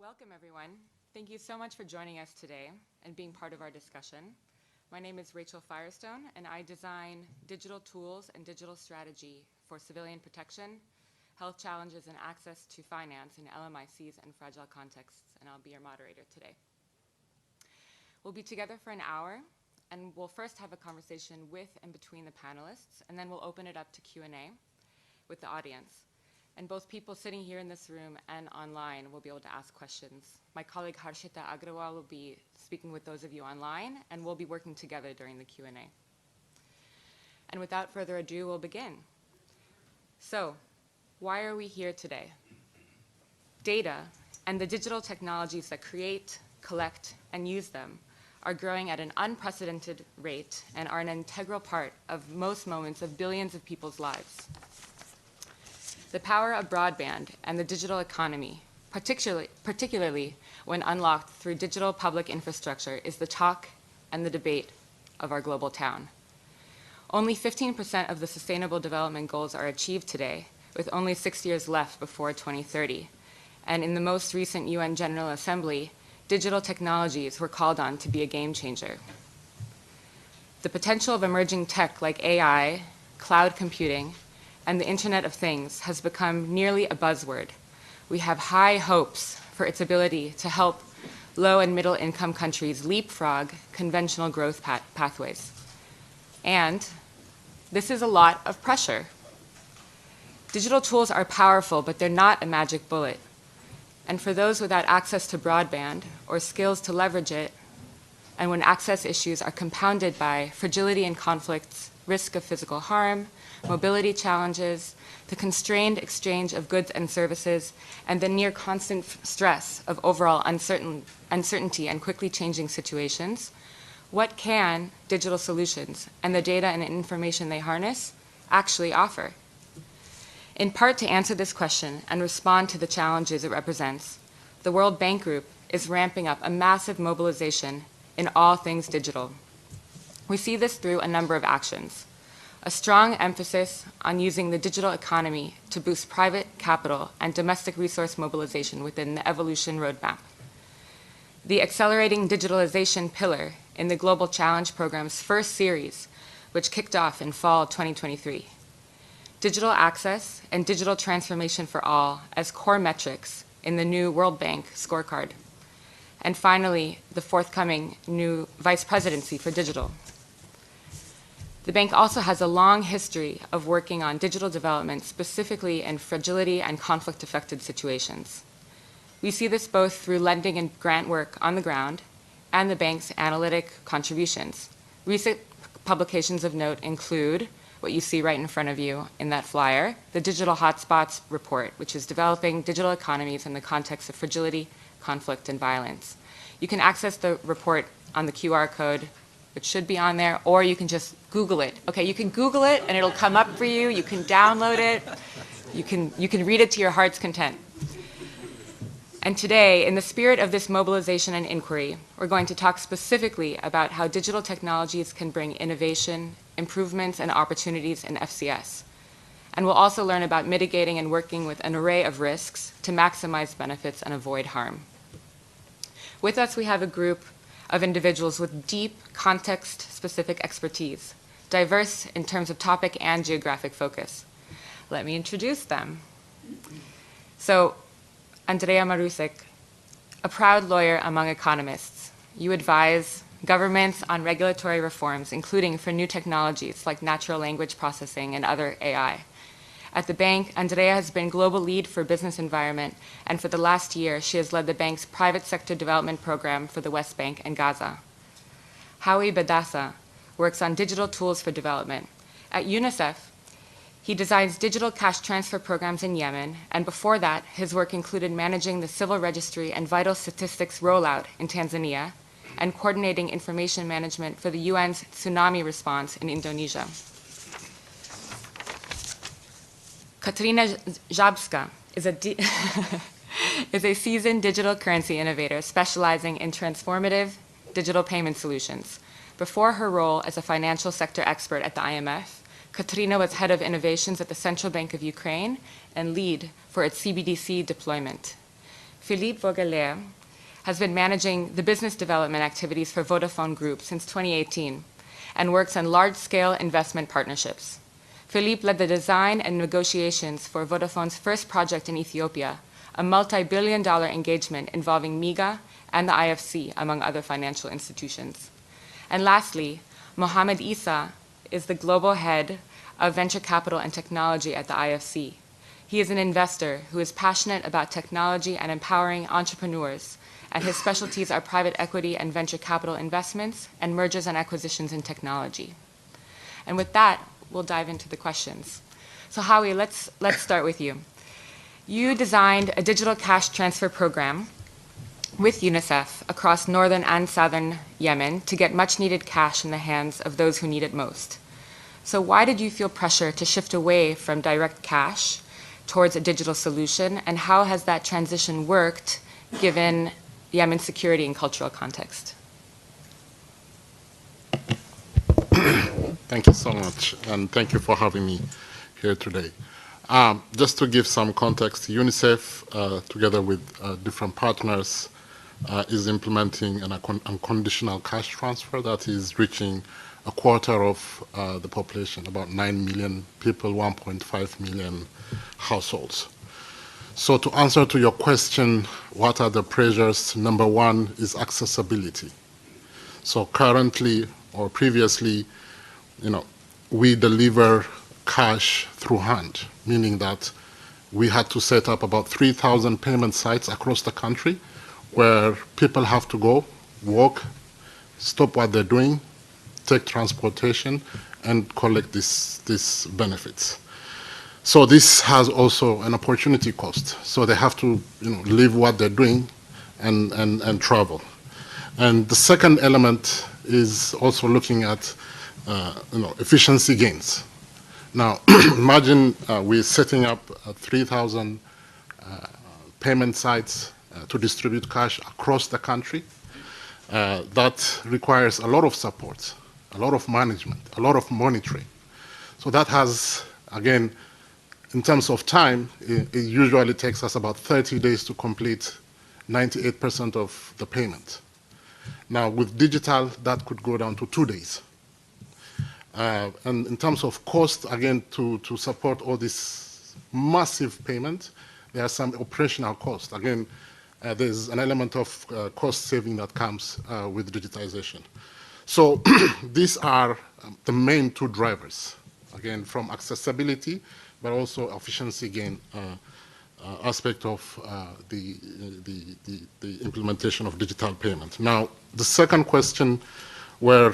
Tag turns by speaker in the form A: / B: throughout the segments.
A: Welcome, everyone. Thank you so much for joining us today and being part of our discussion. My name is Rachel Firestone, and I design digital tools and digital strategy for civilian protection, health challenges, and access to finance in LMICs and fragile contexts, and I'll be your moderator today. We'll be together for an hour, and we'll first have a conversation with and between the panelists, and then we'll open it up to Q&A with the audience. And both people sitting here in this room and online will be able to ask questions. My colleague Harshita Agrawal will be speaking with those of you online, and we'll be working together during the Q&A. And without further ado, we'll begin. So, why are we here today? Data and the digital technologies that create, collect, and use them are growing at an unprecedented rate and are an integral part of most moments of billions of people's lives. The power of broadband and the digital economy, particularly when unlocked through digital public infrastructure, is the talk and the debate of our global town. Only 15% of the Sustainable Development Goals are achieved today, with only 6 years left before 2030. And in the most recent UN General Assembly, digital technologies were called on to be a game changer. The potential of emerging tech like AI, cloud computing, and the Internet of Things has become nearly a buzzword. We have high hopes for its ability to help low and middle income countries leapfrog conventional growth pathways. And this is a lot of pressure. Digital tools are powerful, but they're not a magic bullet. And for those without access to broadband or skills to leverage it, and when access issues are compounded by fragility and conflicts, risk of physical harm, mobility challenges, the constrained exchange of goods and services, and the near constant stress of overall uncertainty and quickly changing situations, what can digital solutions and the data and information they harness actually offer? In part to answer this question and respond to the challenges it represents, the World Bank Group is ramping up a massive mobilization in all things digital. We see this through a number of actions. A strong emphasis on using the digital economy to boost private capital and domestic resource mobilization within the Evolution Roadmap. The Accelerating Digitalization pillar in the Global Challenge Program's first series, which kicked off in fall 2023. Digital access and digital transformation for all as core metrics in the new World Bank scorecard. And finally, the forthcoming new Vice Presidency for Digital. The bank also has a long history of working on digital development, specifically in fragility and conflict-affected situations. We see this both through lending and grant work on the ground and the bank's analytic contributions. Recent publications of note include what you see right in front of you in that flyer, the Digital Hotspots Report, which is developing digital economies in the context of fragility, conflict, and violence. You can access the report on the QR code, which should be on there, or you can just Google it. Okay, you can Google it and it'll come up for you. You can download it. You can read it to your heart's content. And today, in the spirit of this mobilization and inquiry, we're going to talk specifically about how digital technologies can bring innovation, improvements, and opportunities in FCS. And we'll also learn about mitigating and working with an array of risks to maximize benefits and avoid harm. With us, we have a group of individuals with deep context-specific expertise, diverse in terms of topic and geographic focus. Let me introduce them. So, Andrea Marusek, a proud lawyer among economists. You advise governments on regulatory reforms, including for new technologies like natural language processing and other AI. At the bank, Andrea has been global lead for business environment, and for the last year, she has led the bank's private sector development program for the West Bank and Gaza. Howie Badassa works on digital tools for development. At UNICEF, he designs digital cash transfer programs in Yemen, and before that, his work included managing the civil registry and vital statistics rollout in Tanzania, and coordinating information management for the UN's tsunami response in Indonesia. Katarina Żabska is a seasoned digital currency innovator specializing in transformative digital payment solutions. Before her role as a financial sector expert at the IMF, Katarina was head of innovations at the Central Bank of Ukraine and lead for its CBDC deployment. Philippe Vogelaire has been managing the business development activities for Vodafone Group since 2018 and works on large-scale investment partnerships. Philippe led the design and negotiations for Vodafone's first project in Ethiopia, a multi-billion-dollar engagement involving MIGA and the IFC, among other financial institutions. And lastly, Mohamed Issa is the global head of venture capital and technology at the IFC. He is an investor who is passionate about technology and empowering entrepreneurs, and his specialties are private equity and venture capital investments and mergers and acquisitions in technology. And with that, we'll dive into the questions. So Howie, let's start with you. You designed a digital cash transfer program with UNICEF across northern and southern Yemen to get much needed cash in the hands of those who need it most. So why did you feel pressure to shift away from direct cash towards a digital solution, and how has that transition worked given Yemen's security and cultural context?
B: Thank you so much, and thank you for having me here today. Just to give some context, UNICEF, together with different partners, is implementing an unconditional cash transfer that is reaching a quarter of the population, about 9 million people, 1.5 million households. So to answer to your question, what are the pressures? Number one is accessibility. So currently or previously, we deliver cash through hand, meaning that we had to set up about 3,000 payment sites across the country where people have to go, walk, stop what they're doing, take transportation, and collect these benefits. So this has also an opportunity cost. So they have to leave what they're doing and travel. And the second element is also looking at efficiency gains. Now, imagine we're setting up 3,000 payment sites to distribute cash across the country. That requires a lot of support, a lot of management, a lot of monitoring. So that has, again, in terms of time, it usually takes us about 30 days to complete 98% of the payment. Now, with digital, that could go down to 2 days. And in terms of cost, again, to support all this massive payment, there are some operational costs. Again, there's an element of cost saving that comes with digitization. So these are the main two drivers, again, from accessibility, but also efficiency gain aspect of the implementation of digital payment. Now, the second question were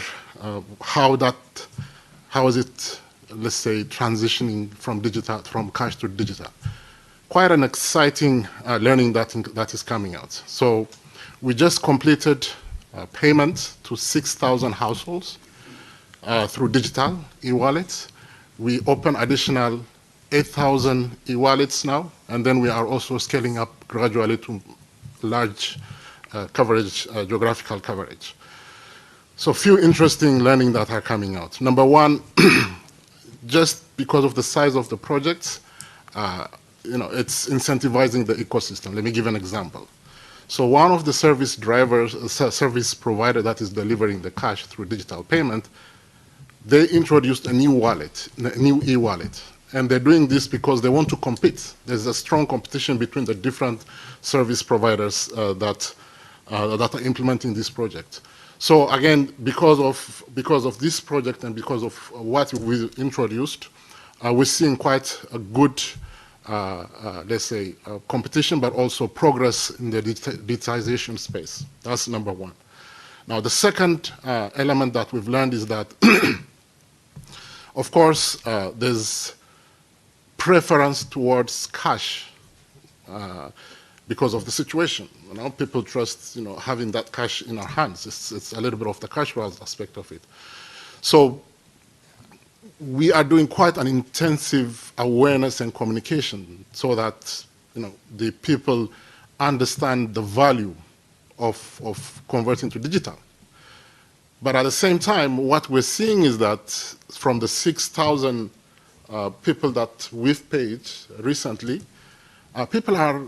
B: how is it, let's say, transitioning from cash to digital? Quite an exciting learning that is coming out. So we just completed payment to 6,000 households through digital e-wallets. We open additional 8,000 e-wallets now, and then we are also scaling up gradually to large coverage, geographical coverage. So a few interesting learning that are coming out. Number one, just because of the size of the projects, it's incentivizing the ecosystem. Let me give an example. So one of the service provider that is delivering the cash through digital payment, they introduced a new wallet, a new e-wallet. And they're doing this because they want to compete. There's a strong competition between the different service providers that are implementing this project. So again, because of this project and because of what we introduced, we're seeing quite a good, let's say, competition, but also progress in the digitization space. That's number one. Now, the second element that we've learned is that, of course, there's preference towards cash because of the situation. People trust, having that cash in our hands. It's a little bit of the cash world aspect of it. So we are doing quite an intensive awareness and communication so that, the people understand the value of converting to digital. But at the same time, what we're seeing is that from the 6,000 people that we've paid recently, people are,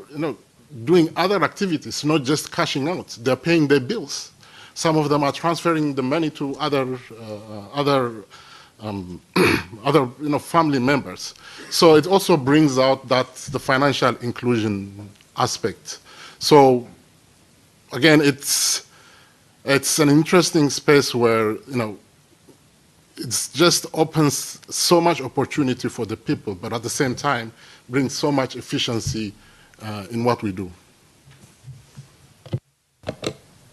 B: doing other activities, not just cashing out. They're paying their bills. Some of them are transferring the money to other family members. So it also brings out the financial inclusion aspect. So again, it's an interesting space where, it just opens so much opportunity for the people, but at the same time brings so much efficiency in what we do.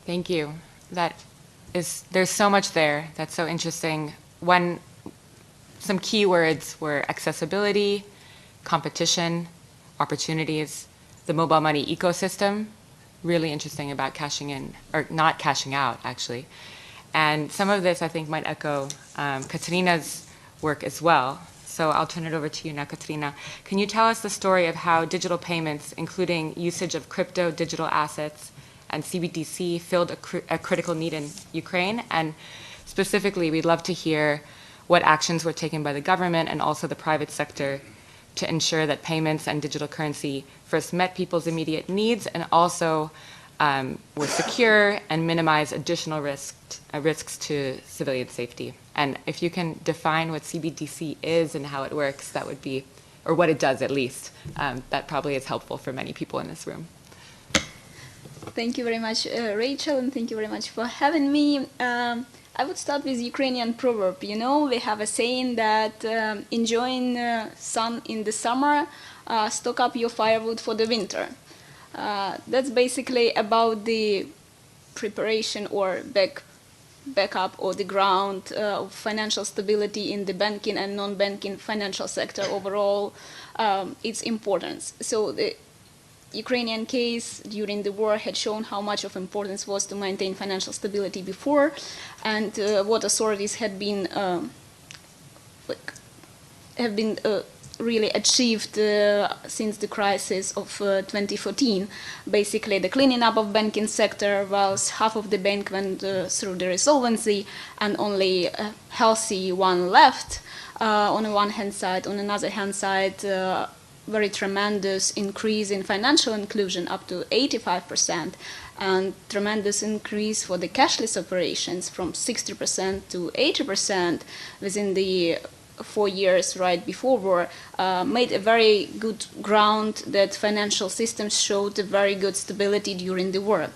A: Thank you. There's so much there that's so interesting. Some keywords were accessibility, competition, opportunities, the mobile money ecosystem, really interesting about cashing in, or not cashing out, actually. And some of this, I think, might echo Katerina's work as well. So I'll turn it over to you now, Katerina. Can you tell us the story of how digital payments, including usage of crypto digital assets and CBDC, filled a critical need in Ukraine? And specifically, we'd love to hear what actions were taken by the government and also the private sector to ensure that payments and digital currency first met people's immediate needs and also were secure and minimize additional risks to civilian safety. And if you can define what CBDC is and how it works, that would be, or what it does at least, that probably is helpful for many people in this room.
C: Thank you very much, Rachel, and thank you very much for having me. I would start with Ukrainian proverb. We have a saying that enjoying sun in the summer, stock up your firewood for the winter. That's basically about the preparation or backup or the ground of financial stability in the banking and non-banking financial sector overall, its importance. So the Ukrainian case during the war had shown how much of importance was to maintain financial stability before, and what authorities had been really achieved since the crisis of 2014. Basically, the cleaning up of banking sector, whilst half of the bank went through the insolvency and only a healthy one left. On the one hand side, on another hand side, very tremendous increase in financial inclusion, up to 85%, and tremendous increase for the cashless operations from 60% to 80% within the 4 years right before war, made a very good ground that financial systems showed a very good stability during the war.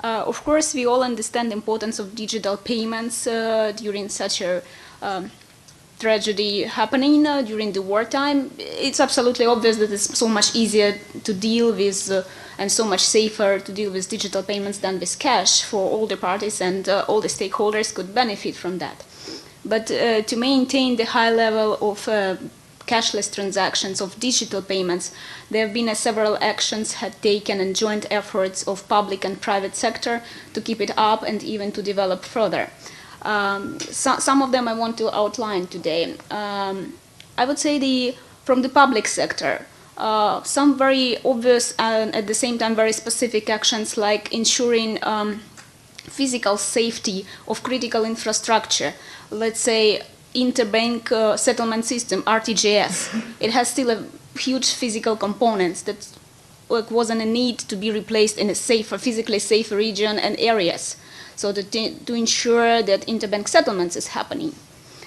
C: Of course, we all understand the importance of digital payments during such a tragedy happening during the wartime. It's absolutely obvious that it's so much easier to deal with and so much safer to deal with digital payments than with cash for all the parties, and all the stakeholders could benefit from that. But to maintain the high level of cashless transactions, of digital payments, there have been several actions had taken and joint efforts of public and private sector to keep it up and even to develop further. Some of them I want to outline today. I would say from the public sector, some very obvious and at the same time very specific actions like ensuring physical safety of critical infrastructure. Let's say interbank settlement system, RTGS. It has still a huge physical components that wasn't a need to be replaced in a safer, physically safer region and areas. So to ensure that interbank settlements is happening.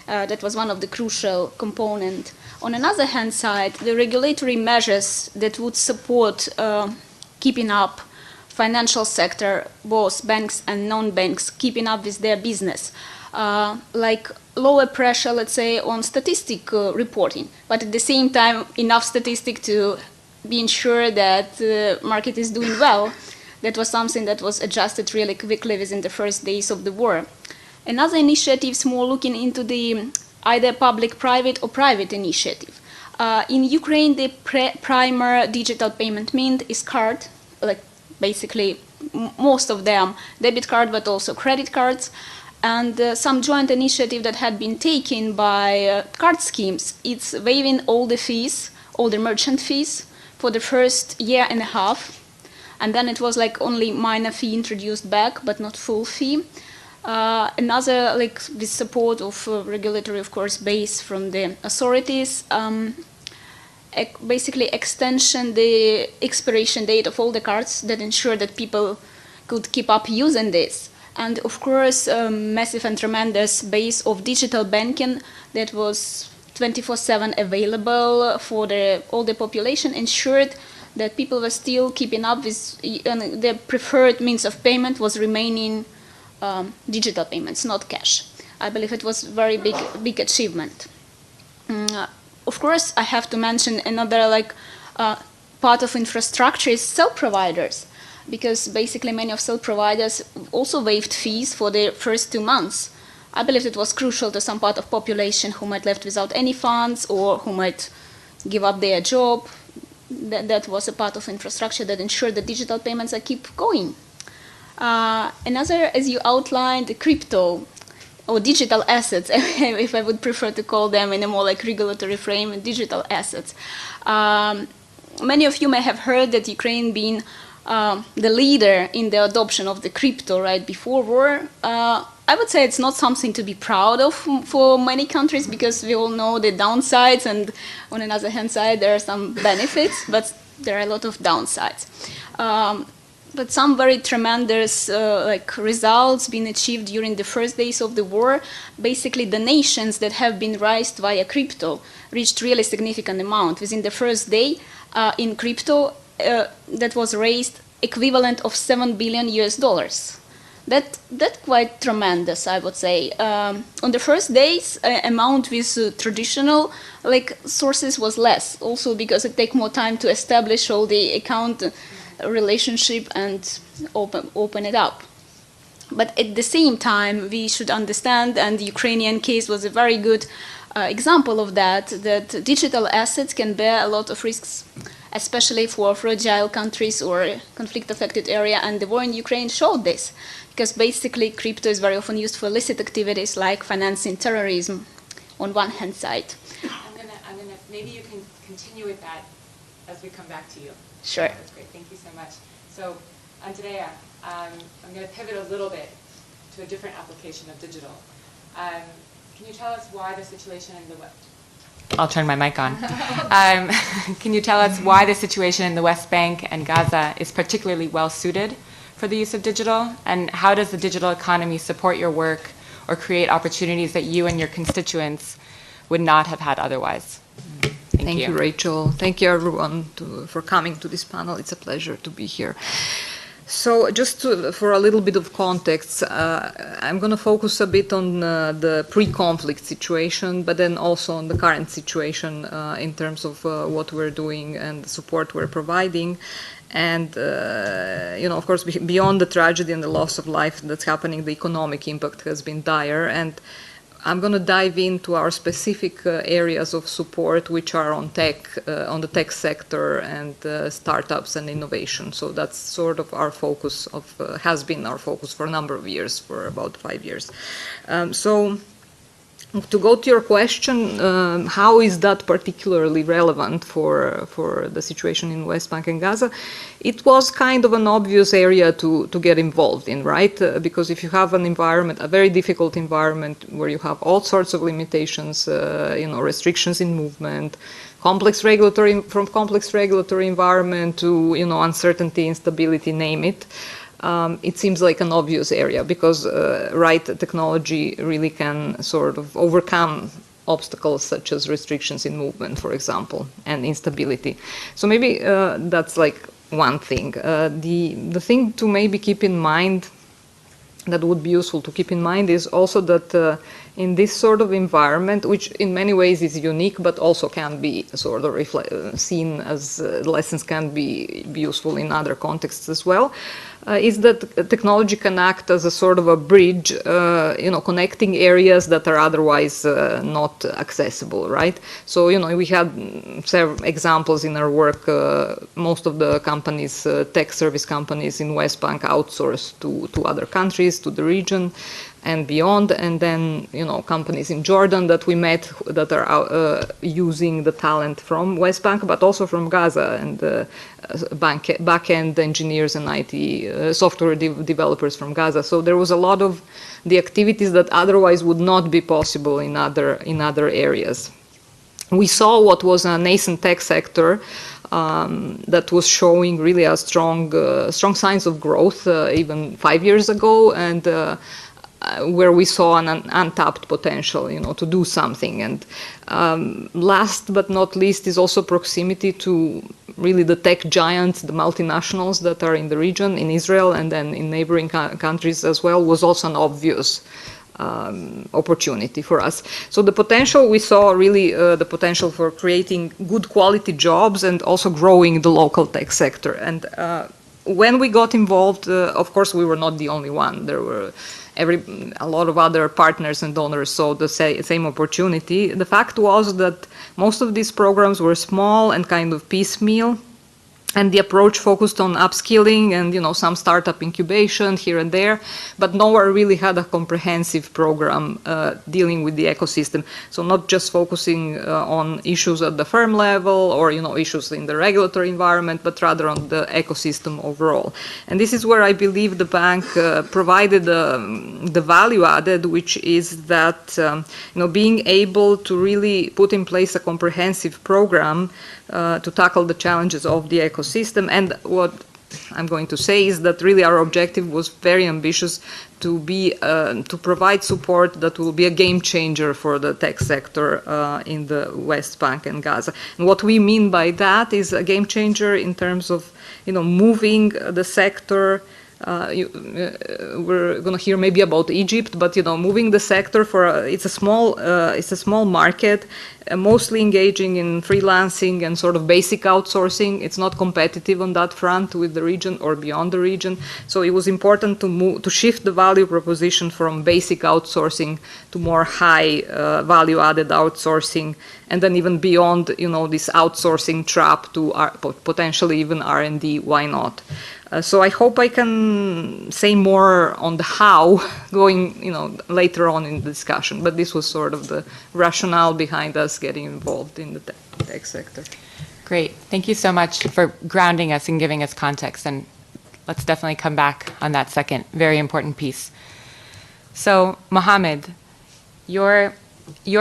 C: That was one of the crucial components. On another hand side, the regulatory measures that would support keeping up financial sector, both banks and non-banks, keeping up with their business. Like lower pressure, let's say, on statistic reporting, but at the same time, enough statistic to be ensured that the market is doing well. That was something that was adjusted really quickly within the first days of the war. Another initiative is more looking into the either public-private or private initiative. In Ukraine, the primary digital payment means is card, like basically most of them debit card, but also credit cards. And some joint initiative that had been taken by card schemes, it's waiving all the fees, all the merchant fees for the first year and a half. And then it was like only minor fee introduced back, but not full fee. Another, like with support of regulatory, of course, base from the authorities, basically extension the expiration date of all the cards that ensure that people could keep up using this. And of course, a massive and tremendous base of digital banking that was 24/7 available for all the population ensured that people were still keeping up with their preferred means of payment was remaining digital payments, not cash. I believe it was a very big achievement. Of course, I have to mention another part of infrastructure is cell providers, because basically many of cell providers also waived fees for the first 2 months. I believe it was crucial to some part of population who might left without any funds or who might give up their job. That was a part of infrastructure that ensured that digital payments keep going. Another, as you outlined, crypto or digital assets, if I would prefer to call them in a more regulatory frame, digital assets. Many of you may have heard that Ukraine being the leader in the adoption of the crypto right before war. I would say it's not something to be proud of for many countries, because we all know the downsides, and on another hand side there are some benefits, but there are a lot of downsides. But some very tremendous results being achieved during the first days of the war. Basically, the nations that have been raised via crypto reached really significant amount. Within the first day in crypto, that was raised equivalent of $7 billion US. That's quite tremendous, I would say. On the first days, amount with traditional sources was less, also because it takes more time to establish all the account relationship and open it up. But at the same time, we should understand, and the Ukrainian case was a very good example of that digital assets can bear a lot of risks, especially for fragile countries or conflict-affected area, and the war in Ukraine showed this, because basically crypto is very often used for illicit activities like financing terrorism on one hand side.
A: I'm gonna, maybe you can continue with that as we come back to you.
C: Sure.
A: That's great, thank you so much. So, Andrea, I'm gonna pivot a little bit to a different application of digital. Can you tell us why the situation in the West? I'll turn my mic on. Can you tell us why the situation in the West Bank and Gaza is particularly well suited for the use of digital, and how does the digital economy support your work or create opportunities that you and your constituents would not have had otherwise?
D: Thank you, Rachel. Thank you, everyone, for coming to this panel. It's a pleasure to be here. So just for a little bit of context, I'm going to focus a bit on the pre-conflict situation, but then also on the current situation in terms of what we're doing and the support we're providing. And, of course, beyond the tragedy and the loss of life that's happening, the economic impact has been dire. And I'm going to dive into our specific areas of support, which are on tech, on the tech sector and startups and innovation. So that's sort of our focus has been our focus for a number of years, for about 5 years. So to go to your question, how is that particularly relevant for the situation in West Bank and Gaza? It was kind of an obvious area to get involved in, right? Because if you have an environment, a very difficult environment where you have all sorts of limitations, restrictions in movement, from complex regulatory environment to, uncertainty, instability, name it. It seems like an obvious area because technology really can sort of overcome obstacles such as restrictions in movement, for example, and instability. So maybe that's like one thing. The thing to maybe keep in mind that would be useful to keep in mind is also that in this sort of environment, which in many ways is unique, but also can be sort of seen as lessons can be useful in other contexts as well, is that technology can act as a sort of a bridge, connecting areas that are otherwise not accessible, right? So, we had several examples in our work. Most of the companies, tech service companies in West Bank outsource to other countries, to the region and beyond, and then companies in Jordan that we met that are using the talent from West Bank, but also from Gaza, and back-end engineers and IT software developers from Gaza. So there was a lot of the activities that otherwise would not be possible in other areas. we saw what was a nascent tech sector that was showing really a strong signs of growth even 5 years ago, and where we saw an untapped potential, to do something. And last but not least is also proximity to really the tech giants, the multinationals that are in the region, in Israel and then in neighboring countries as well, was also an obvious opportunity for us. So the potential, we saw really the potential for creating good quality jobs and also growing the local tech sector. And when we got involved, of course, we were not the only one. There were a lot of other partners and donors saw the same opportunity. The fact was that most of these programs were small and kind of piecemeal, and the approach focused on upskilling and some startup incubation here and there, but nowhere really had a comprehensive program dealing with the ecosystem. So not just focusing on issues at the firm level or issues in the regulatory environment, but rather on the ecosystem overall. And this is where I believe the bank provided the value added, which is that being able to really put in place a comprehensive program to tackle the challenges of the ecosystem. And what I'm going to say is that really our objective was very ambitious to provide support that will be a game changer for the tech sector in the West Bank and Gaza. And what we mean by that is a game changer in terms of moving the sector. We're going to hear maybe about Egypt, but moving the sector it's a small market, mostly engaging in freelancing and sort of basic outsourcing. It's not competitive on that front with the region or beyond the region. So it was important to shift the value proposition from basic outsourcing to more high value added outsourcing, and then even beyond this outsourcing trap to potentially even R&D. Why not? So I hope I can say more on the how going, later on in the discussion. But this was sort of the rationale behind us getting involved in the tech sector.
A: Great. Thank you so much for grounding us and giving us context. And let's definitely come back on that second very important piece. So, Mohammed, your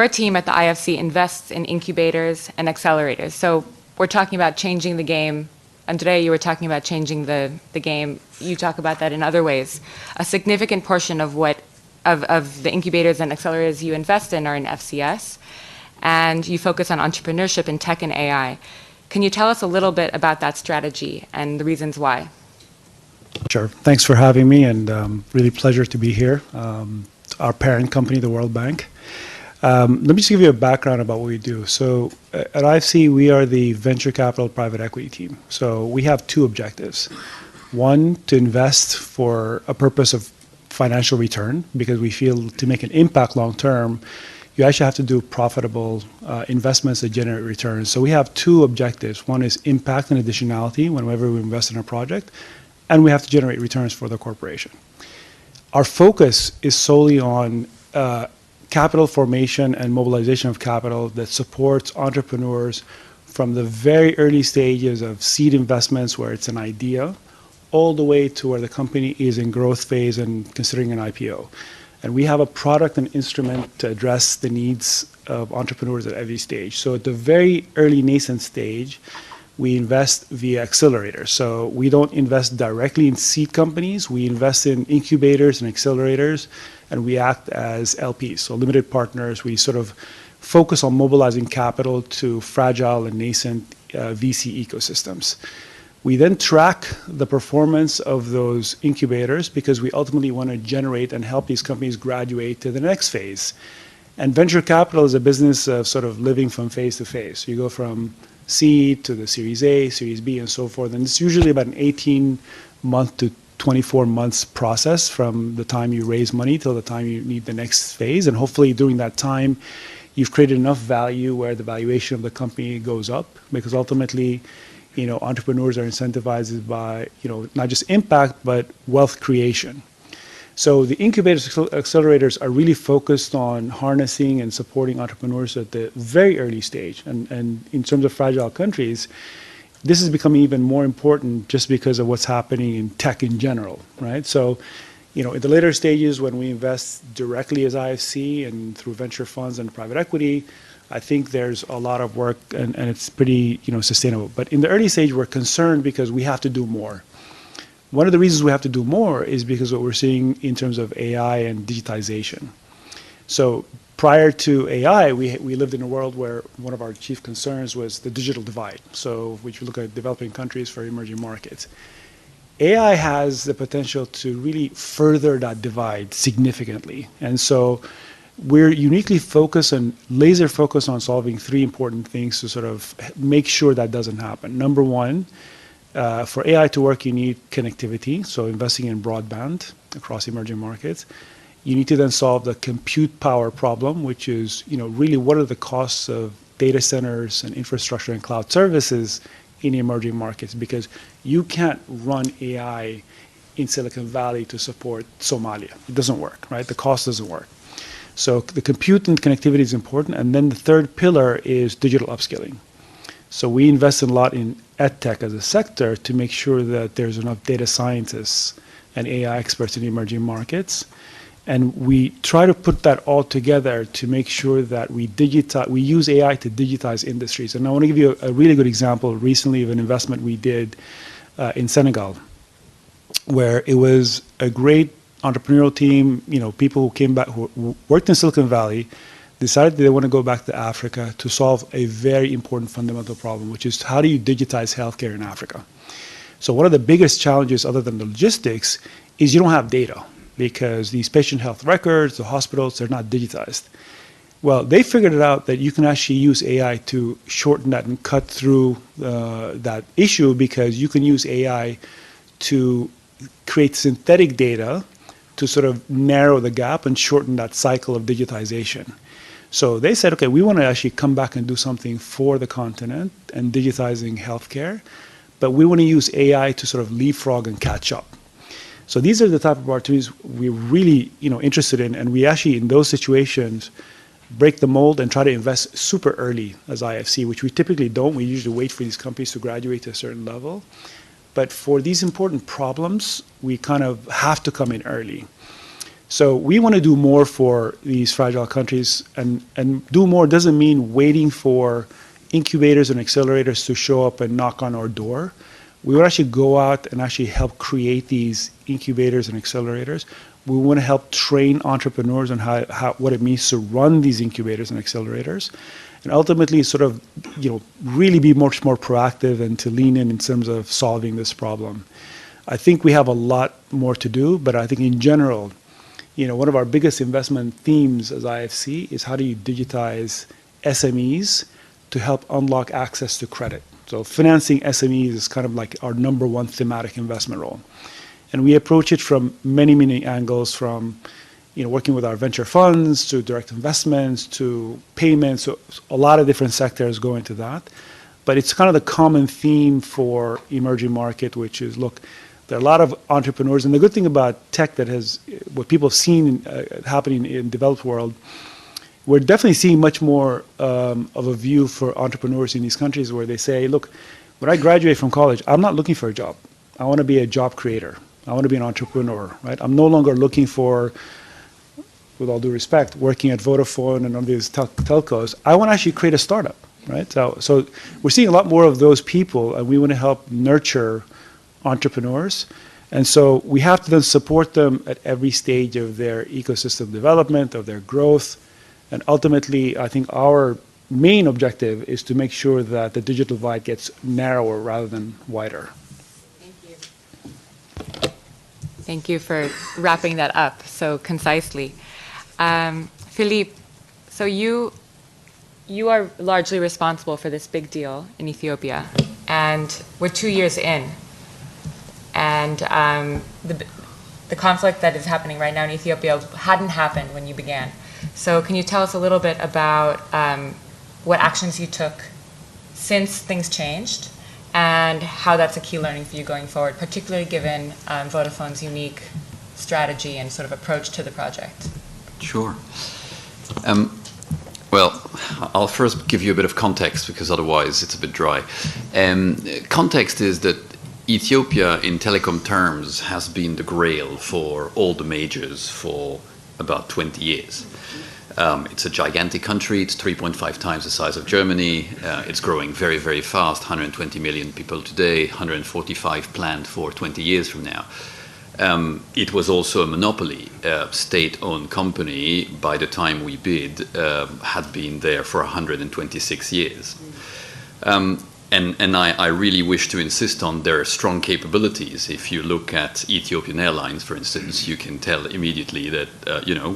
A: team at the IFC invests in incubators and accelerators. So we're talking about changing the game. And today you were talking about changing the game. You talk about that in other ways. A significant portion of the incubators and accelerators you invest in are in FCS, and you focus on entrepreneurship in tech and AI. Can you tell us a little bit about that strategy and the reasons why?
E: Sure. Thanks for having me, and really pleasure to be here. Our parent company, the World Bank. Let me just give you a background about what we do. So at IFC, we are the venture capital private equity team. So we have two objectives. One, to invest for a purpose of financial return, because we feel to make an impact long term, you actually have to do profitable investments that generate returns. So we have two objectives. One is impact and additionality whenever we invest in a project, and we have to generate returns for the corporation. Our focus is solely on capital formation and mobilization of capital that supports entrepreneurs from the very early stages of seed investments, where it's an idea, all the way to where the company is in growth phase and considering an IPO. And we have a product and instrument to address the needs of entrepreneurs at every stage. So at the very early nascent stage, we invest via accelerators. So we don't invest directly in seed companies. We invest in incubators and accelerators, and we act as LPs, so limited partners. We sort of focus on mobilizing capital to fragile and nascent VC ecosystems. We then track the performance of those incubators because we ultimately want to generate and help these companies graduate to the next phase. And venture capital is a business of sort of living from phase to phase. So you go from seed to the Series A, Series B, and so forth. And it's usually about an 18-month to 24 months process from the time you raise money till the time you need the next phase. And hopefully during that time, you've created enough value where the valuation of the company goes up, because ultimately, entrepreneurs are incentivized by, not just impact, but wealth creation. So the incubators, accelerators are really focused on harnessing and supporting entrepreneurs at the very early stage. And in terms of fragile countries, this is becoming even more important just because of what's happening in tech in general, right? So, in the later stages, when we invest directly as IFC and through venture funds and private equity, I think there's a lot of work and it's pretty, sustainable. But in the early stage, we're concerned because we have to do more. One of the reasons we have to do more is because what we're seeing in terms of AI and digitization. So prior to AI, we lived in a world where one of our chief concerns was the digital divide. So if you look at developing countries for emerging markets, AI has the potential to really further that divide significantly. And so we're uniquely focused and laser focused on solving three important things to sort of make sure that doesn't happen. Number one, for AI to work, you need connectivity, so investing in broadband across emerging markets. You need to then solve the compute power problem, which is, really what are the costs of data centers and infrastructure and cloud services in emerging markets, because you can't run AI in Silicon Valley to support Somalia. It doesn't work, right? The cost doesn't work. So the compute and connectivity is important. And then the third pillar is digital upskilling. So we invest a lot in EdTech as a sector to make sure that there's enough data scientists and AI experts in emerging markets. And we try to put that all together to make sure that we use AI to digitize industries. And I want to give you a really good example recently of an investment we did in Senegal, where it was a great entrepreneurial team, people who came back, who worked in Silicon Valley, decided they want to go back to Africa to solve a very important fundamental problem, which is how do you digitize healthcare in Africa? So one of the biggest challenges, other than the logistics, is you don't have data, because these patient health records, the hospitals, they're not digitized. Well, they figured it out that you can actually use AI to shorten that and cut through that issue, because you can use AI to create synthetic data to sort of narrow the gap and shorten that cycle of digitization. So they said, okay, we want to actually come back and do something for the continent and digitizing healthcare, but we want to use AI to sort of leapfrog and catch up. So these are the type of opportunities we're really, interested in, and we actually, in those situations, break the mold and try to invest super early as IFC, which we typically don't. We usually wait for these companies to graduate to a certain level. But for these important problems, we kind of have to come in early. So we want to do more for these fragile countries, and do more doesn't mean waiting for incubators and accelerators to show up and knock on our door. We will actually go out and actually help create these incubators and accelerators. We want to help train entrepreneurs on what it means to run these incubators and accelerators, and ultimately sort of, really be much more proactive and to lean in terms of solving this problem. I think we have a lot more to do, but I think in general, one of our biggest investment themes as IFC is how do you digitize SMEs to help unlock access to credit. So financing SMEs is kind of like our number one thematic investment role. And we approach it from many, many angles, from working with our venture funds to direct investments to payments. So a lot of different sectors go into that. But it's kind of the common theme for emerging market, which is, look, there are a lot of entrepreneurs. And the good thing about tech what people have seen happening in the developed world, we're definitely seeing much more of a view for entrepreneurs in these countries where they say, look, when I graduate from college, I'm not looking for a job. I want to be a job creator. I want to be an entrepreneur, right? I'm no longer looking for, with all due respect, working at Vodafone and on these telcos. I want to actually create a startup, right? So we're seeing a lot more of those people, and we want to help nurture entrepreneurs. And so we have to then support them at every stage of their ecosystem development, of their growth. And ultimately, I think our main objective is to make sure that the digital divide gets narrower rather than wider.
A: Thank you. Thank you for wrapping that up so concisely. Philippe, so you are largely responsible for this big deal in Ethiopia, and we're 2 years in. And the conflict that is happening right now in Ethiopia hadn't happened when you began. So can you tell us a little bit about what actions you took since things changed, and how that's a key learning for you going forward, particularly given Vodafone's unique strategy and sort of approach to the project?
F: Sure. Well, I'll first give you a bit of context, because otherwise it's a bit dry. Context is that Ethiopia, in telecom terms, has been the grail for all the majors for about 20 years. It's a gigantic country. It's 3.5 times the size of Germany. It's growing very, very fast. 120 million people today, 145 planned for 20 years from now. It was also a monopoly, state-owned company. By the time we bid, had been there for 126 years. And I really wish to insist on their strong capabilities. If you look at Ethiopian Airlines, for instance, you can tell immediately that,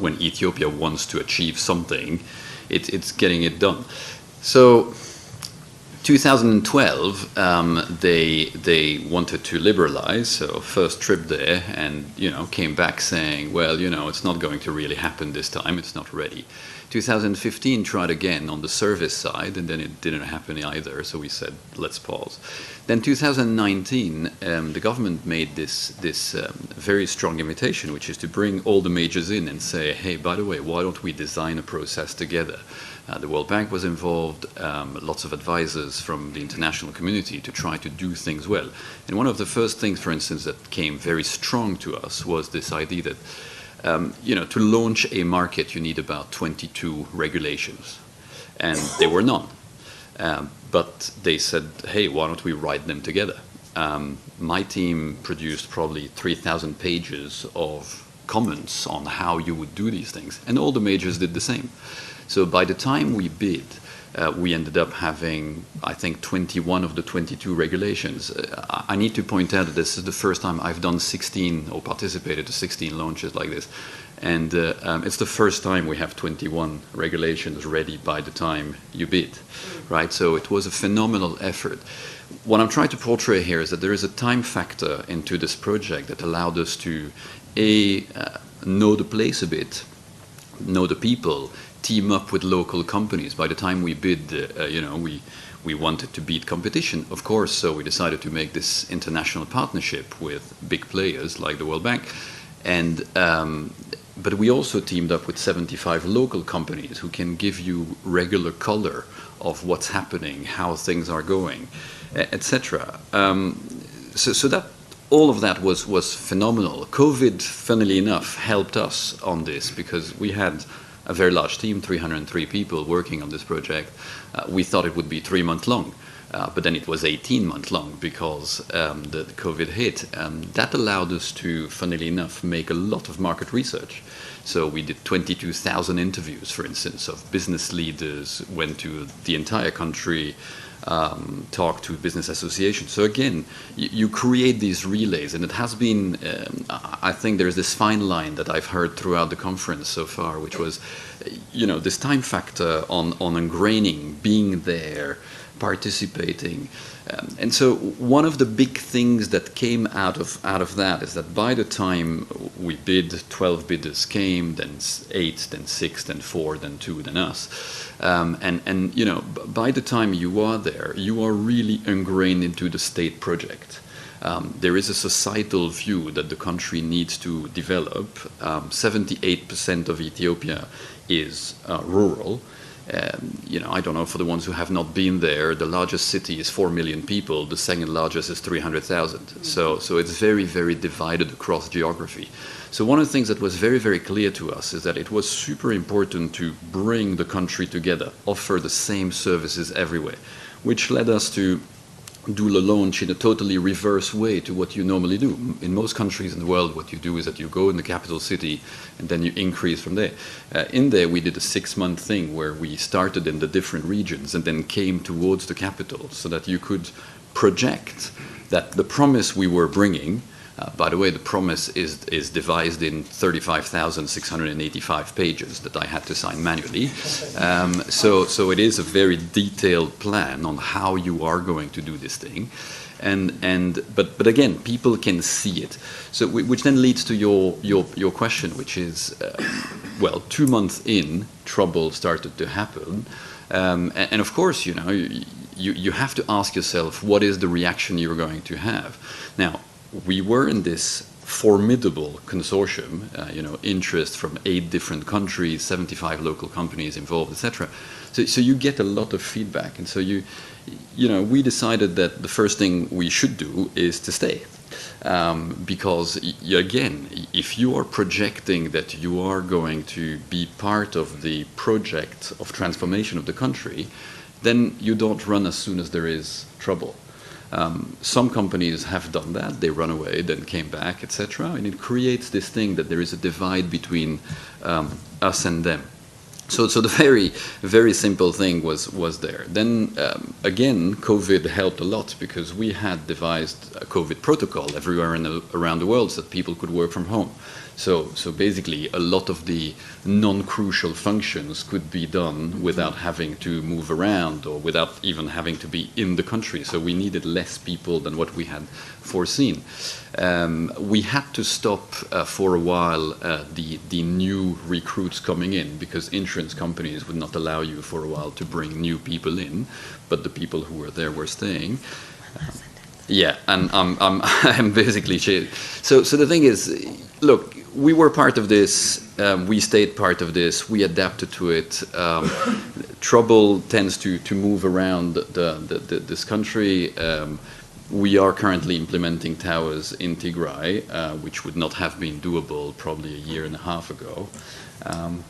F: when Ethiopia wants to achieve something, it's getting it done. So 2012, they wanted to liberalize, so first trip there, and came back saying, well, it's not going to really happen this time, it's not ready. 2015 tried again on the service side, and then it didn't happen either, so we said, let's pause. Then 2019, the government made this very strong invitation, which is to bring all the majors in and say, hey, by the way, why don't we design a process together? The World Bank was involved, lots of advisors from the international community to try to do things well. And one of the first things, for instance, that came very strong to us was this idea that to launch a market, you need about 22 regulations, and there were none. But they said, hey, why don't we write them together? My team produced probably 3,000 pages of comments on how you would do these things, and all the majors did the same. So by the time we bid, we ended up having, I think, 21 of the 22 regulations. I need to point out that this is the first time I've done 16 or participated to 16 launches like this. And it's the first time we have 21 regulations ready by the time you bid, right? So it was a phenomenal effort. What I'm trying to portray here is that there is a time factor into this project that allowed us to, know the place a bit, know the people, team up with local companies. By the time we bid, we wanted to beat competition, of course, so we decided to make this international partnership with big players like the World Bank. And but we also teamed up with 75 local companies who can give you regular color of what's happening, how things are going, etc. So that all of that was phenomenal. COVID, funnily enough, helped us on this because we had a very large team, 303 people working on this project. We thought it would be 3 months long, but then it was 18 months long because the COVID hit. That allowed us to, funnily enough, make a lot of market research. So we did 22,000 interviews, for instance, of business leaders, went to the entire country, talk to business associations. So again, you create these relays, and it has been, I think there's this fine line that I've heard throughout the conference so far, which was, this time factor on ingraining, being there, participating. And so one of the big things that came out of that is that by the time we bid, 12 bidders came, then 8, then 6, then 4, then 2, then us. And by the time you are there, you are really ingrained into the state project. There is a societal view that the country needs to develop. 78% of Ethiopia is rural. I don't know, for the ones who have not been there, the largest city is 4 million people, the second largest is 300,000. So it's very, very divided across geography. So one of the things that was very, very clear to us is that it was super important to bring the country together, offer the same services everywhere, which led us to do the launch in a totally reverse way to what you normally do. In most countries in the world, what you do is that you go in the capital city and then you increase from there. In there, we did a 6-month thing where we started in the different regions and then came towards the capital so that you could project that the promise we were bringing, by the way, the promise is devised in 35,685 pages that I had to sign manually. So it is a very detailed plan on how you are going to do this thing. But again, people can see it. So which then leads to your question, which is, 2 months in, trouble started to happen. And of course, you have to ask yourself, what is the reaction you're going to have? Now, we were in this formidable consortium, interest from 8 different countries, 75 local companies involved, etc. So you get a lot of feedback, and so we decided that the first thing we should do is to stay. because again, if you are projecting that you are going to be part of the project of transformation of the country, then you don't run as soon as there is trouble. Some companies have done that. They run away, then came back, etc. And it creates this thing that there is a divide between us and them. So the very, very simple thing was there. Then again, COVID helped a lot because we had devised a COVID protocol everywhere around the world so that people could work from home. So basically, a lot of the non-crucial functions could be done without having to move around or without even having to be in the country. So we needed less people than what we had foreseen. We had to stop for a while the new recruits coming in because insurance companies would not allow you for a while to bring new people in, but the people who were there were staying. Yeah, and I'm basically so the thing is, look, we were part of this. We stayed part of this. We adapted to it. Trouble tends to move around this country. We are currently implementing towers in Tigray, which would not have been doable probably a year and a half ago.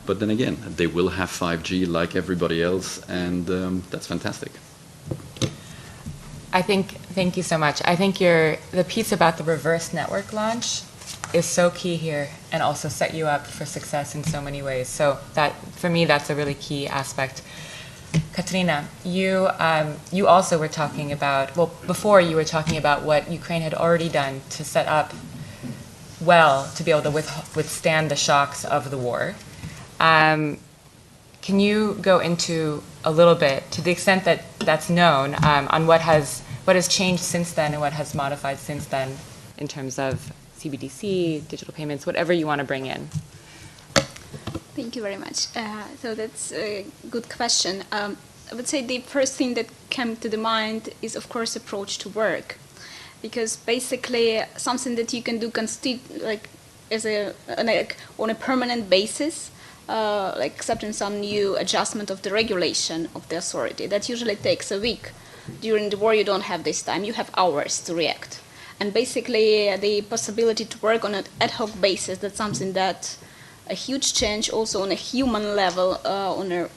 F: But then again, they will have 5G like everybody else, and that's fantastic.
A: Thank you so much. I think the piece about the reverse network launch is so key here and also set you up for success in so many ways. So that, for me, that's a really key aspect. Katrina, you also were talking about, well, before you were talking about what Ukraine had already done to set up well to be able to withstand the shocks of the war. Can you go into a little bit, to the extent that that's known, on what has changed since then and what has modified since then in terms of CBDC, digital payments, whatever you want to bring in?
C: Thank you very much. So that's a good question. I would say the first thing that came to the mind is, of course, approach to work, because basically something that you can do on a permanent basis, like accepting some new adjustment of the regulation of the authority. That usually takes a week. During the war, you don't have this time. You have hours to react. And basically, the possibility to work on an ad hoc basis, that's something that a huge change also on a human level, on a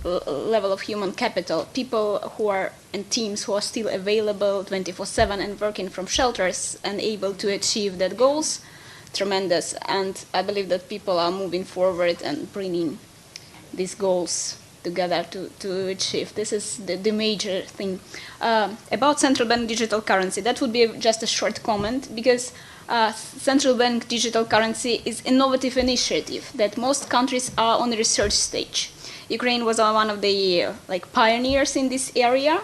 C: level of human capital. People who are in teams who are still available 24/7 and working from shelters and able to achieve that goals, tremendous. And I believe that people are moving forward and bringing these goals together to achieve. This is the major thing. About central bank digital currency, that would be just a short comment, because central bank digital currency is an innovative initiative that most countries are on the research stage. Ukraine was one of the pioneers in this area,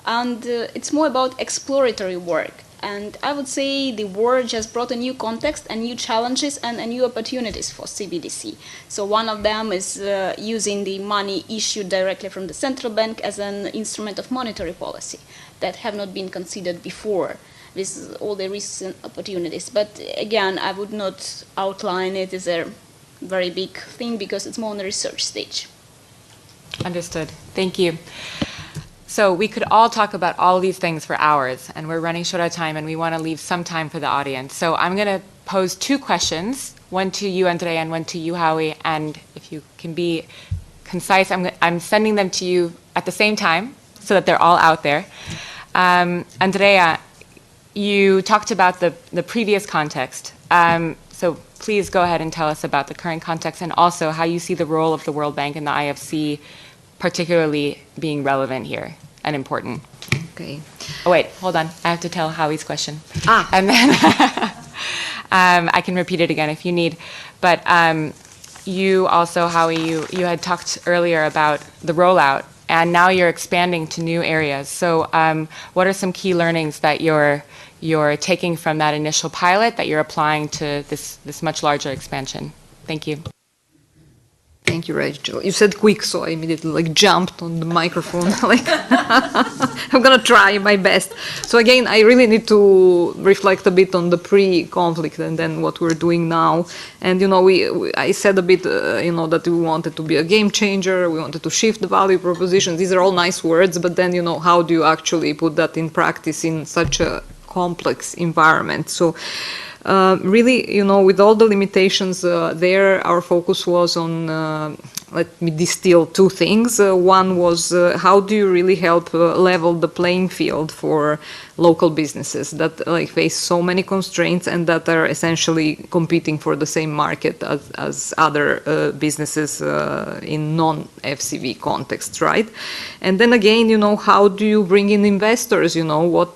C: and it's more about exploratory work. And I would say the war just brought a new context and new challenges and new opportunities for CBDC. So one of them is using the money issued directly from the central bank as an instrument of monetary policy that have not been considered before, with all the recent opportunities. But again, I would not outline it as a very big thing because it's more on the research stage.
A: Understood. Thank you. So we could all talk about all these things for hours, and we're running short on time, and we want to leave some time for the audience. So I'm going to pose two questions, one to you, Andrea, and one to you, Howie. And if you can be concise, I'm sending them to you at the same time so that they're all out there. Andrea, you talked about the previous context. So please go ahead and tell us about the current context and also how you see the role of the World Bank and the IFC particularly being relevant here and important.
D: Okay.
A: Oh, wait, hold on. I have to tell Howie's question. And then I can repeat it again if you need. But you also, Howie, you had talked earlier about the rollout, and now you're expanding to new areas. So what are some key learnings that you're taking from that initial pilot that you're applying to this much larger expansion? Thank you.
D: Thank you, Rachel. You said quick, so I immediately jumped on the microphone. I'm gonna try my best. So again, I really need to reflect a bit on the pre-conflict and then what we're doing now. And I said a bit, that we wanted to be a game changer. We wanted to shift the value proposition. These are all nice words, but then how do you actually put that in practice in such a complex environment. So really, you know, with all the limitations there, our focus was on, let me distill two things. One was how do you really help level the playing field for local businesses that like face so many constraints and that are essentially competing for the same market as other businesses in non-FCV contexts, right? And then again, you know, how do you bring in investors? You know, what,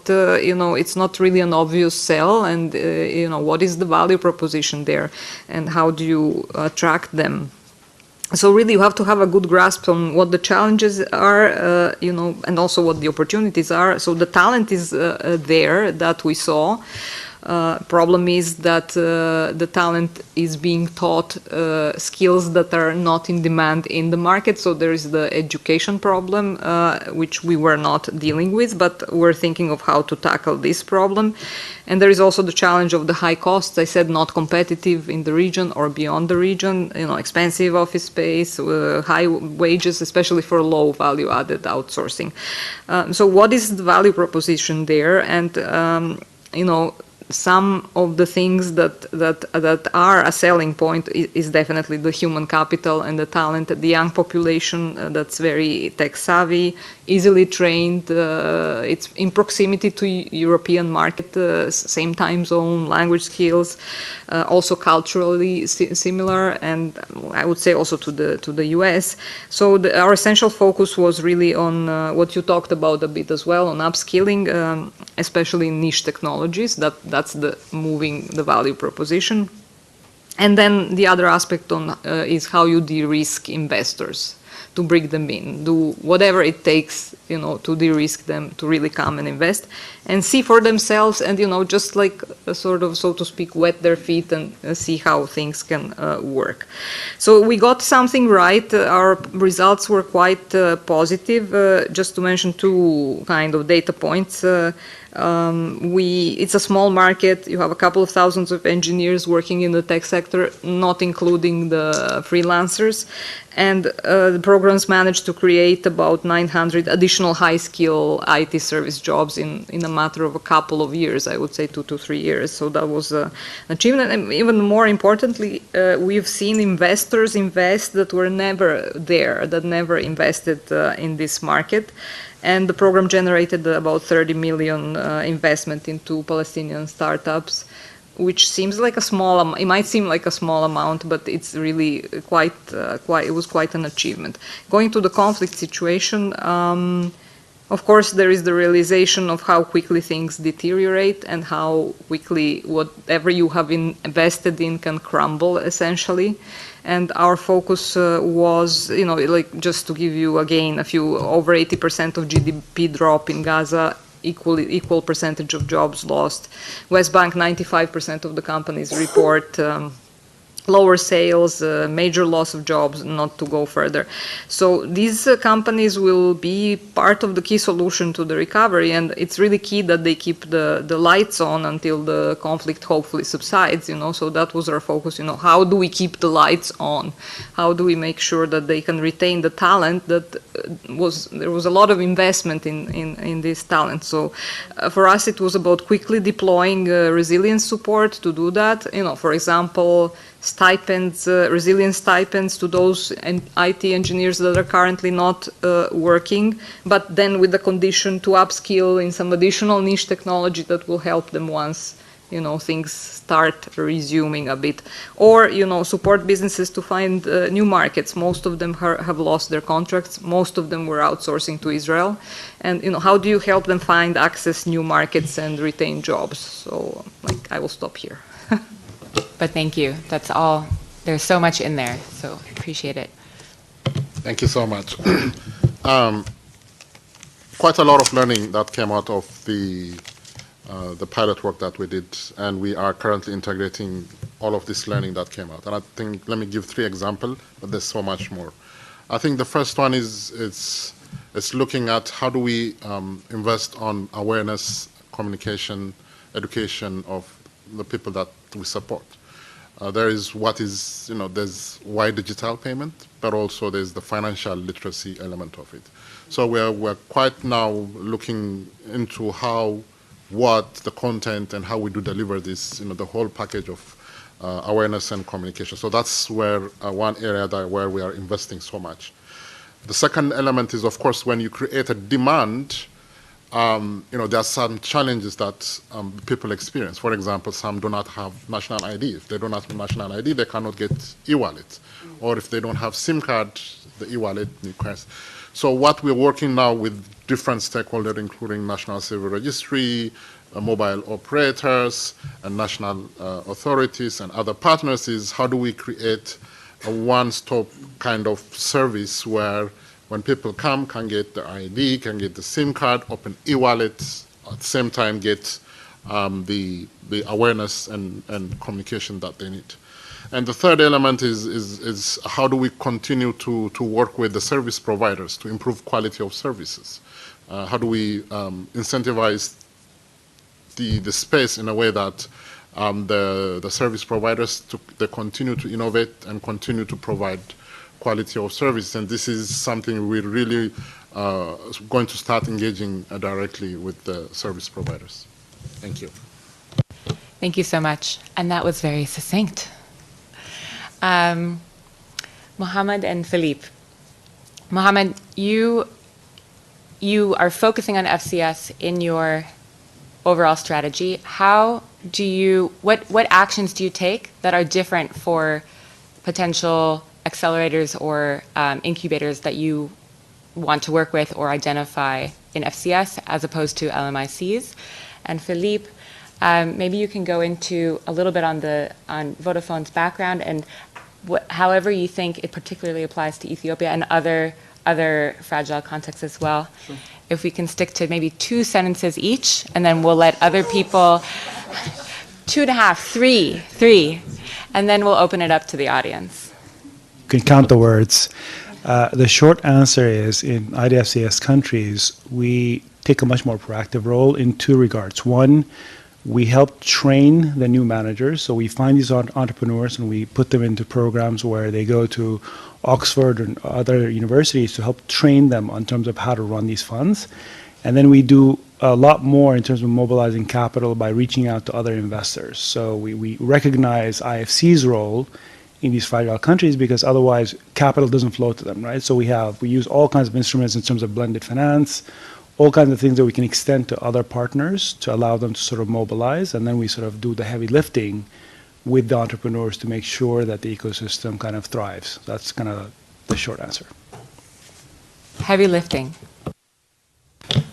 D: you know, it's not really an obvious sell, and you know, what is the value proposition there, and how do you attract them? So really, you have to have a good grasp on what the challenges are, you know, and also what the opportunities are. So the talent is there that we saw. Problem is that the talent is being taught skills that are not in demand in the market. So there is the education problem, which we were not dealing with, but we're thinking of how to tackle this problem. And there is also the challenge of the high costs. I said not competitive in the region or beyond the region, you know, expensive office space, high wages, especially for low value added outsourcing. So what is the value proposition there? And, you know, some of the things that are a selling point is definitely the human capital and the talent, the young population that's very tech savvy, easily trained, it's in proximity to European market, same time zone, language skills, also culturally similar, and I would say also to the US. So our essential focus was really on what you talked about a bit as well, on upskilling, especially in niche technologies. That's the moving the value proposition. And then the other aspect on is how you de-risk investors, to bring them in, do whatever it takes, you know, to de-risk them, to really come and invest and see for themselves, and, you know, just like sort of, so to speak, wet their feet and see how things can work. So we got something right. Our results were quite positive. Just to mention two kind of data points. It's a small market. You have a couple of thousands of engineers working in the tech sector, not including the freelancers. And the programs managed to create about 900 additional high-skill IT service jobs in a matter of a couple of years, I would say 2 to 3 years. So that was an achievement. And even more importantly, we've seen investors invest that were never there, that never invested in this market. And the program generated about 30 million investment into Palestinian startups, which seems like a small, it might seem like a small amount, but it's really quite, it was quite an achievement. Going to the conflict situation, of course, there is the realization of how quickly things deteriorate and how quickly whatever you have invested in can crumble, essentially. And our focus was, you know, like just to give you again a few, over 80% of GDP drop in Gaza, equal percentage of jobs lost. West Bank, 95% of the companies report lower sales, major loss of jobs, not to go further. So these companies will be part of the key solution to the recovery, and it's really key that they keep the lights on until the conflict hopefully subsides, you know. So that was our focus, you know, how do we keep the lights on? How do we make sure that they can retain the talent that there was a lot of investment in this talent. So for us it was about quickly deploying resilience support to do that, you know, for example, stipends, resilience stipends to those IT engineers that are currently not working, but then with the condition to upskill in some additional niche technology that will help them once, you know, things start resuming a bit. Or, you know, support businesses to find new markets. Most of them have lost their contracts. Most of them were outsourcing to Israel. And, you know, how do you help them find, access new markets and retain jobs? So, like, I will stop here.
A: But thank you. That's all. There's so much in there, so I appreciate it.
B: Thank you so much. Quite a lot of learning that came out of the pilot work that we did, and we are currently integrating all of this learning that came out. And I think, let me give 3 examples, but there's so much more. I think the first one is it's looking at how do we invest on awareness, communication, education of the people that we support. There is there's wide digital payment, but also there's the financial literacy element of it. So we're quite now looking into how what the content and how we do deliver this, the whole package of awareness and communication. So that's where one area where we are investing so much. The second element is, of course, when you create a demand, there are some challenges that people experience. For example, some do not have national ID. If they don't have national ID, they cannot get e-wallet. Or if they don't have SIM card, the e-wallet requires. So what we're working now with different stakeholders, including National Civil Registry, mobile operators, and national authorities and other partners, is how do we create a one-stop kind of service where when people come, can get the ID, can get the SIM card, open e-wallet, at the same time get the awareness and communication that they need. And the third element is how do we continue to work with the service providers to improve quality of services? How do we incentivize the space in a way that the service providers, they continue to innovate and continue to provide quality of service. And this is something we're really going to start engaging directly with the service providers. Thank you.
A: Thank you so much. And that was very succinct. Mohammed and Philippe. Mohammed, you are focusing on FCS in your overall strategy. What actions do you take that are different for potential accelerators or incubators that you want to work with or identify in FCS as opposed to LMICs? And Philippe, maybe you can go into a little bit on Vodafone's background and however you think it particularly applies to Ethiopia and other fragile contexts as well.
G: Sure.
A: If we can stick to maybe 2 sentences each, and then we'll let other people, 2.5, 3, and then we'll open it up to the audience.
E: You can count the words. The short answer is, in IDFCS countries, we take a much more proactive role in 2 regards. One, we help train the new managers. So we find these entrepreneurs and we put them into programs where they go to Oxford and other universities to help train them in terms of how to run these funds. And then we do a lot more in terms of mobilizing capital by reaching out to other investors. So we recognize IFC's role in these fragile countries because otherwise capital doesn't flow to them, right? So we use all kinds of instruments in terms of blended finance, all kinds of things that we can extend to other partners to allow them to sort of mobilize, and then we sort of do the heavy lifting with the entrepreneurs to make sure that the ecosystem kind of thrives. That's kind of the short answer.
A: Heavy lifting.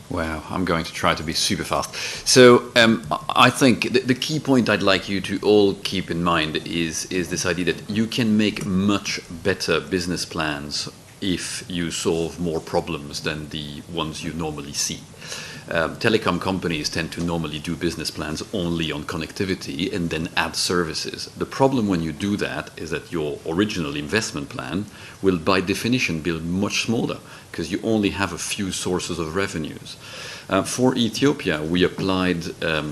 F: Wow, I'm going to try to be super fast. So I think the key point I'd like you to all keep in mind is this idea that you can make much better business plans if you solve more problems than the ones you normally see. Telecom companies tend to normally do business plans only on connectivity and then add services. The problem when you do that is that your original investment plan will by definition be much smaller because you only have a few sources of revenues. For Ethiopia, we applied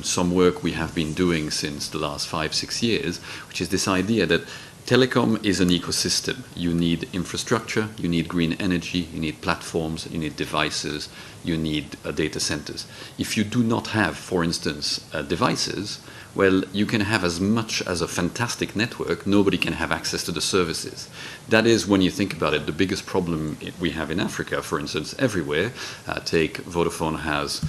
F: some work we have been doing since the last 5-6 years, which is this idea that telecom is an ecosystem. You need infrastructure, you need green energy, you need platforms, you need devices, you need data centers. If you do not have, for instance, devices, well, you can have as much as a fantastic network, nobody can have access to the services. That is, when you think about it, the biggest problem we have in Africa, for instance, everywhere. Take Vodafone has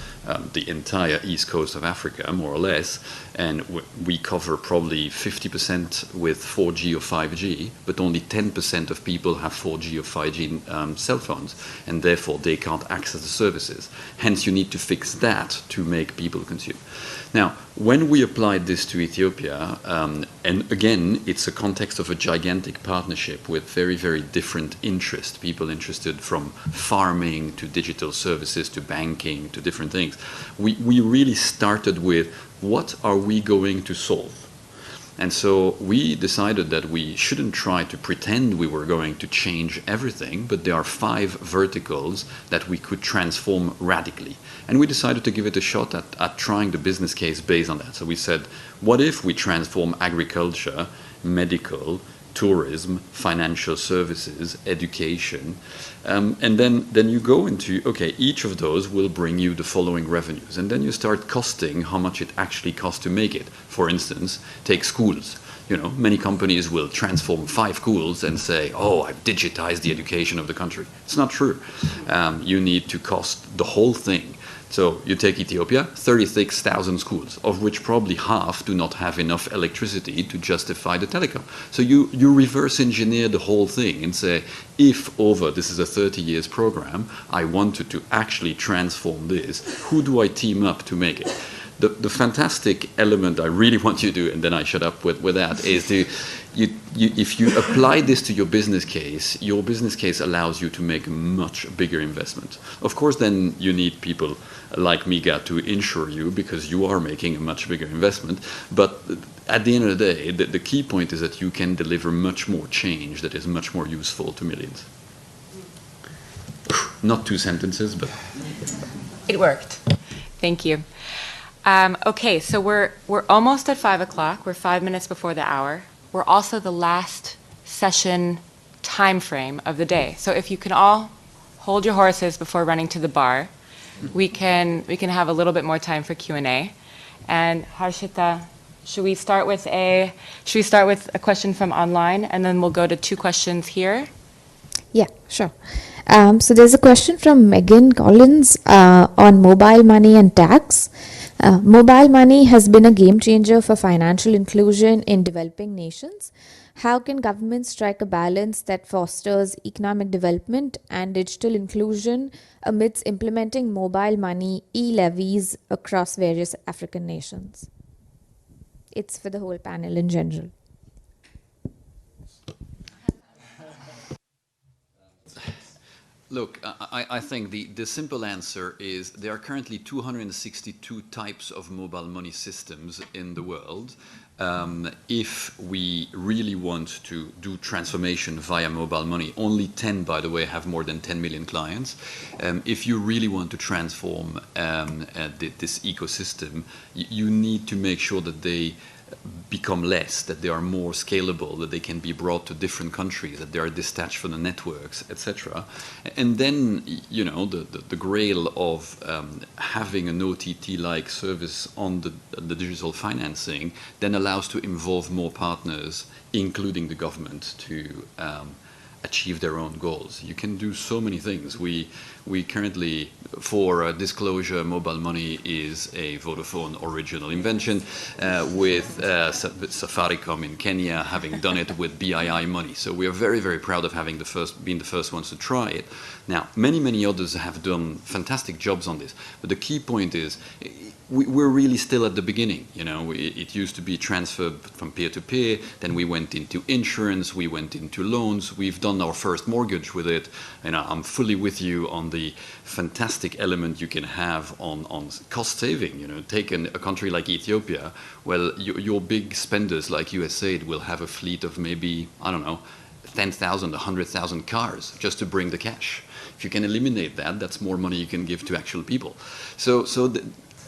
F: the entire east coast of Africa, more or less, and we cover probably 50% with 4G or 5G, but only 10% of people have 4G or 5G cell phones, and therefore they can't access the services. Hence, you need to fix that to make people consume. Now, when we applied this to Ethiopia, and again, it's a context of a gigantic partnership with very, very different interests, people interested from farming to digital services to banking to different things. We really started with, what are we going to solve? And so we decided that we shouldn't try to pretend we were going to change everything, but there are 5 verticals that we could transform radically. And we decided to give it a shot at trying the business case based on that. So we said, what if we transform agriculture, medical, tourism, financial services, education. And then you go into, okay, each of those will bring you the following revenues. And then you start costing how much it actually costs to make it. For instance, take schools. You know, many companies will transform 5 schools and say, oh, I've digitized the education of the country. It's not true. You need to cost the whole thing. So you take Ethiopia, 36,000 schools, of which probably half do not have enough electricity to justify the telecom. So you reverse engineer the whole thing and say, if over, this is a 30 years program, I wanted to actually transform this, who do I team up to make it? The fantastic element I really want you to do, and then I shut up with that, is if you apply this to your business case allows you to make a much bigger investment. Of course, then you need people like Miga to insure you because you are making a much bigger investment. But at the end of the day, the key point is that you can deliver much more change that is much more useful to millions. Not 2 sentences, but...
A: It worked. Thank you. Okay, so we're almost at 5 o'clock. We're 5 minutes before the hour. We're also the last session time frame of the day. So if you can all hold your horses before running to the bar, we can have a little bit more time for Q&A. And Harshita, should we start with a question from online, and then we'll go to 2 questions here?
G: Yeah, sure. So there's a question from Megan Collins on mobile money and tax. Mobile money has been a game changer for financial inclusion in developing nations. How can governments strike a balance that fosters economic development and digital inclusion amidst implementing mobile money e-levies across various African nations? It's for the whole panel in general.
F: Look, I think the simple answer is there are currently 262 types of mobile money systems in the world. If we really want to do transformation via mobile money, only 10, by the way, have more than 10 million clients. If you really want to transform this ecosystem, you need to make sure that they become less, that they are more scalable, that they can be brought to different countries, that they are detached from the networks, etc. And then, you know, the grail of having an OTT-like service on the digital financing then allows to involve more partners, including the government, to achieve their own goals. You can do so many things. We currently, for disclosure, mobile money is a Vodafone original invention, with Safaricom in Kenya having done it with BII money. So we are very, very proud of having been the first ones to try it. Now, many others have done fantastic jobs on this. But the key point is, we're really still at the beginning. You know, it used to be transferred from peer to peer. Then we went into insurance. We went into loans. We've done our first mortgage with it. And I'm fully with you on the fantastic element you can have on cost saving. You know, take a country like Ethiopia. Well, your big spenders like USAID will have a fleet of maybe, I don't know, 10,000, 100,000 cars just to bring the cash. If you can eliminate that, that's more money you can give to actual people.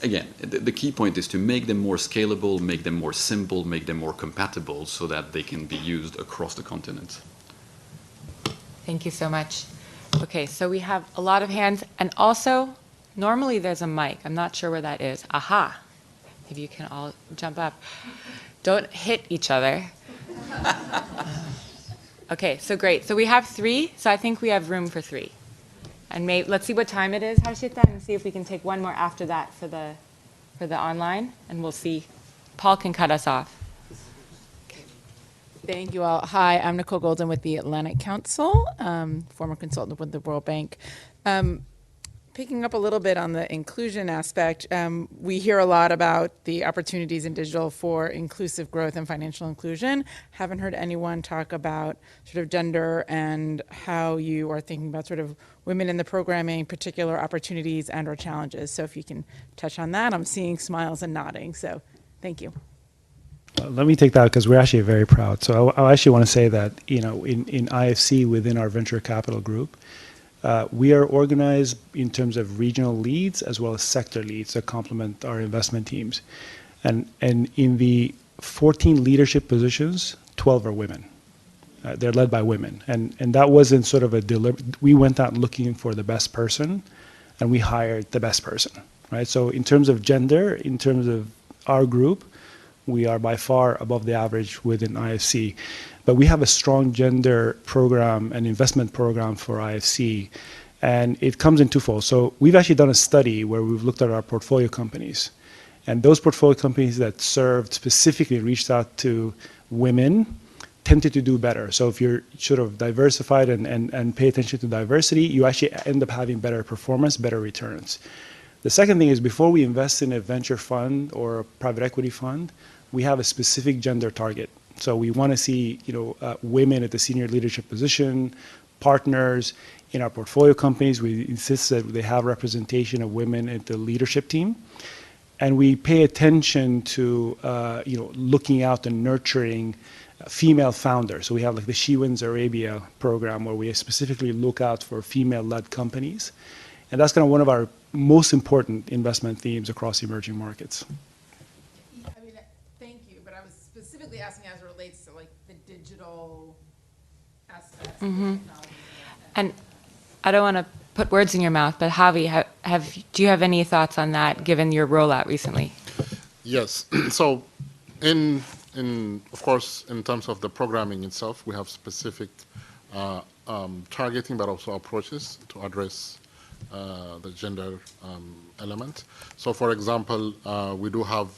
F: Again, the key point is to make them more scalable, make them more simple, make them more compatible so that they can be used across the continent.
A: Thank you so much. Okay, so we have a lot of hands, and also, normally there's a mic. I'm not sure where that is. Aha! If you can all jump up. Don't hit each other. Okay, so great. So we have 3, so I think we have room for 3. And let's see what time it is, Harshita, and see if we can take one more after that for the online, and we'll see. Paul can cut us off.
H: Thank you all. Hi, I'm Nicole Golden with the Atlantic Council, former consultant with the World Bank. Picking up a little bit on the inclusion aspect, we hear a lot about the opportunities in digital for inclusive growth and financial inclusion. Haven't heard anyone talk about sort of gender and how you are thinking about sort of women in the programming, particular opportunities and or challenges. So if you can touch on that, I'm seeing smiles and nodding. So thank you.
E: Let me take that because we're actually very proud. So I actually want to say that, you know, in IFC within our venture capital group, we are organized in terms of regional leads as well as sector leads that complement our investment teams. And in the 14 leadership positions, 12 are women. They're led by women. And that wasn't sort of a we went out looking for the best person, and we hired the best person, right? So in terms of gender, in terms of our group, we are by far above the average within IFC. But we have a strong gender program and investment program for IFC, and it comes in twofold. So we've actually done a study where we've looked at our portfolio companies, and those portfolio companies that served specifically reached out to women tended to do better. So if you're sort of diversified and pay attention to diversity, you actually end up having better performance, better returns. The second thing is, before we invest in a venture fund or a private equity fund, we have a specific gender target. So we want to see, women at the senior leadership position, partners in our portfolio companies. We insist that they have representation of women at the leadership team. And we pay attention to, looking out and nurturing female founders. So we have like the She Wins Arabia program, where we specifically look out for female-led companies. And that's kind of one of our most important investment themes across emerging markets.
H: I mean, thank you, but I was specifically asking as it relates to like the digital aspects of the technology.
A: And I don't want to put words in your mouth, but Javi, do you have any thoughts on that, given your rollout recently?
B: Yes. So, of course, in terms of the programming itself, we have specific targeting, but also approaches to address the gender element. So, for example, we do have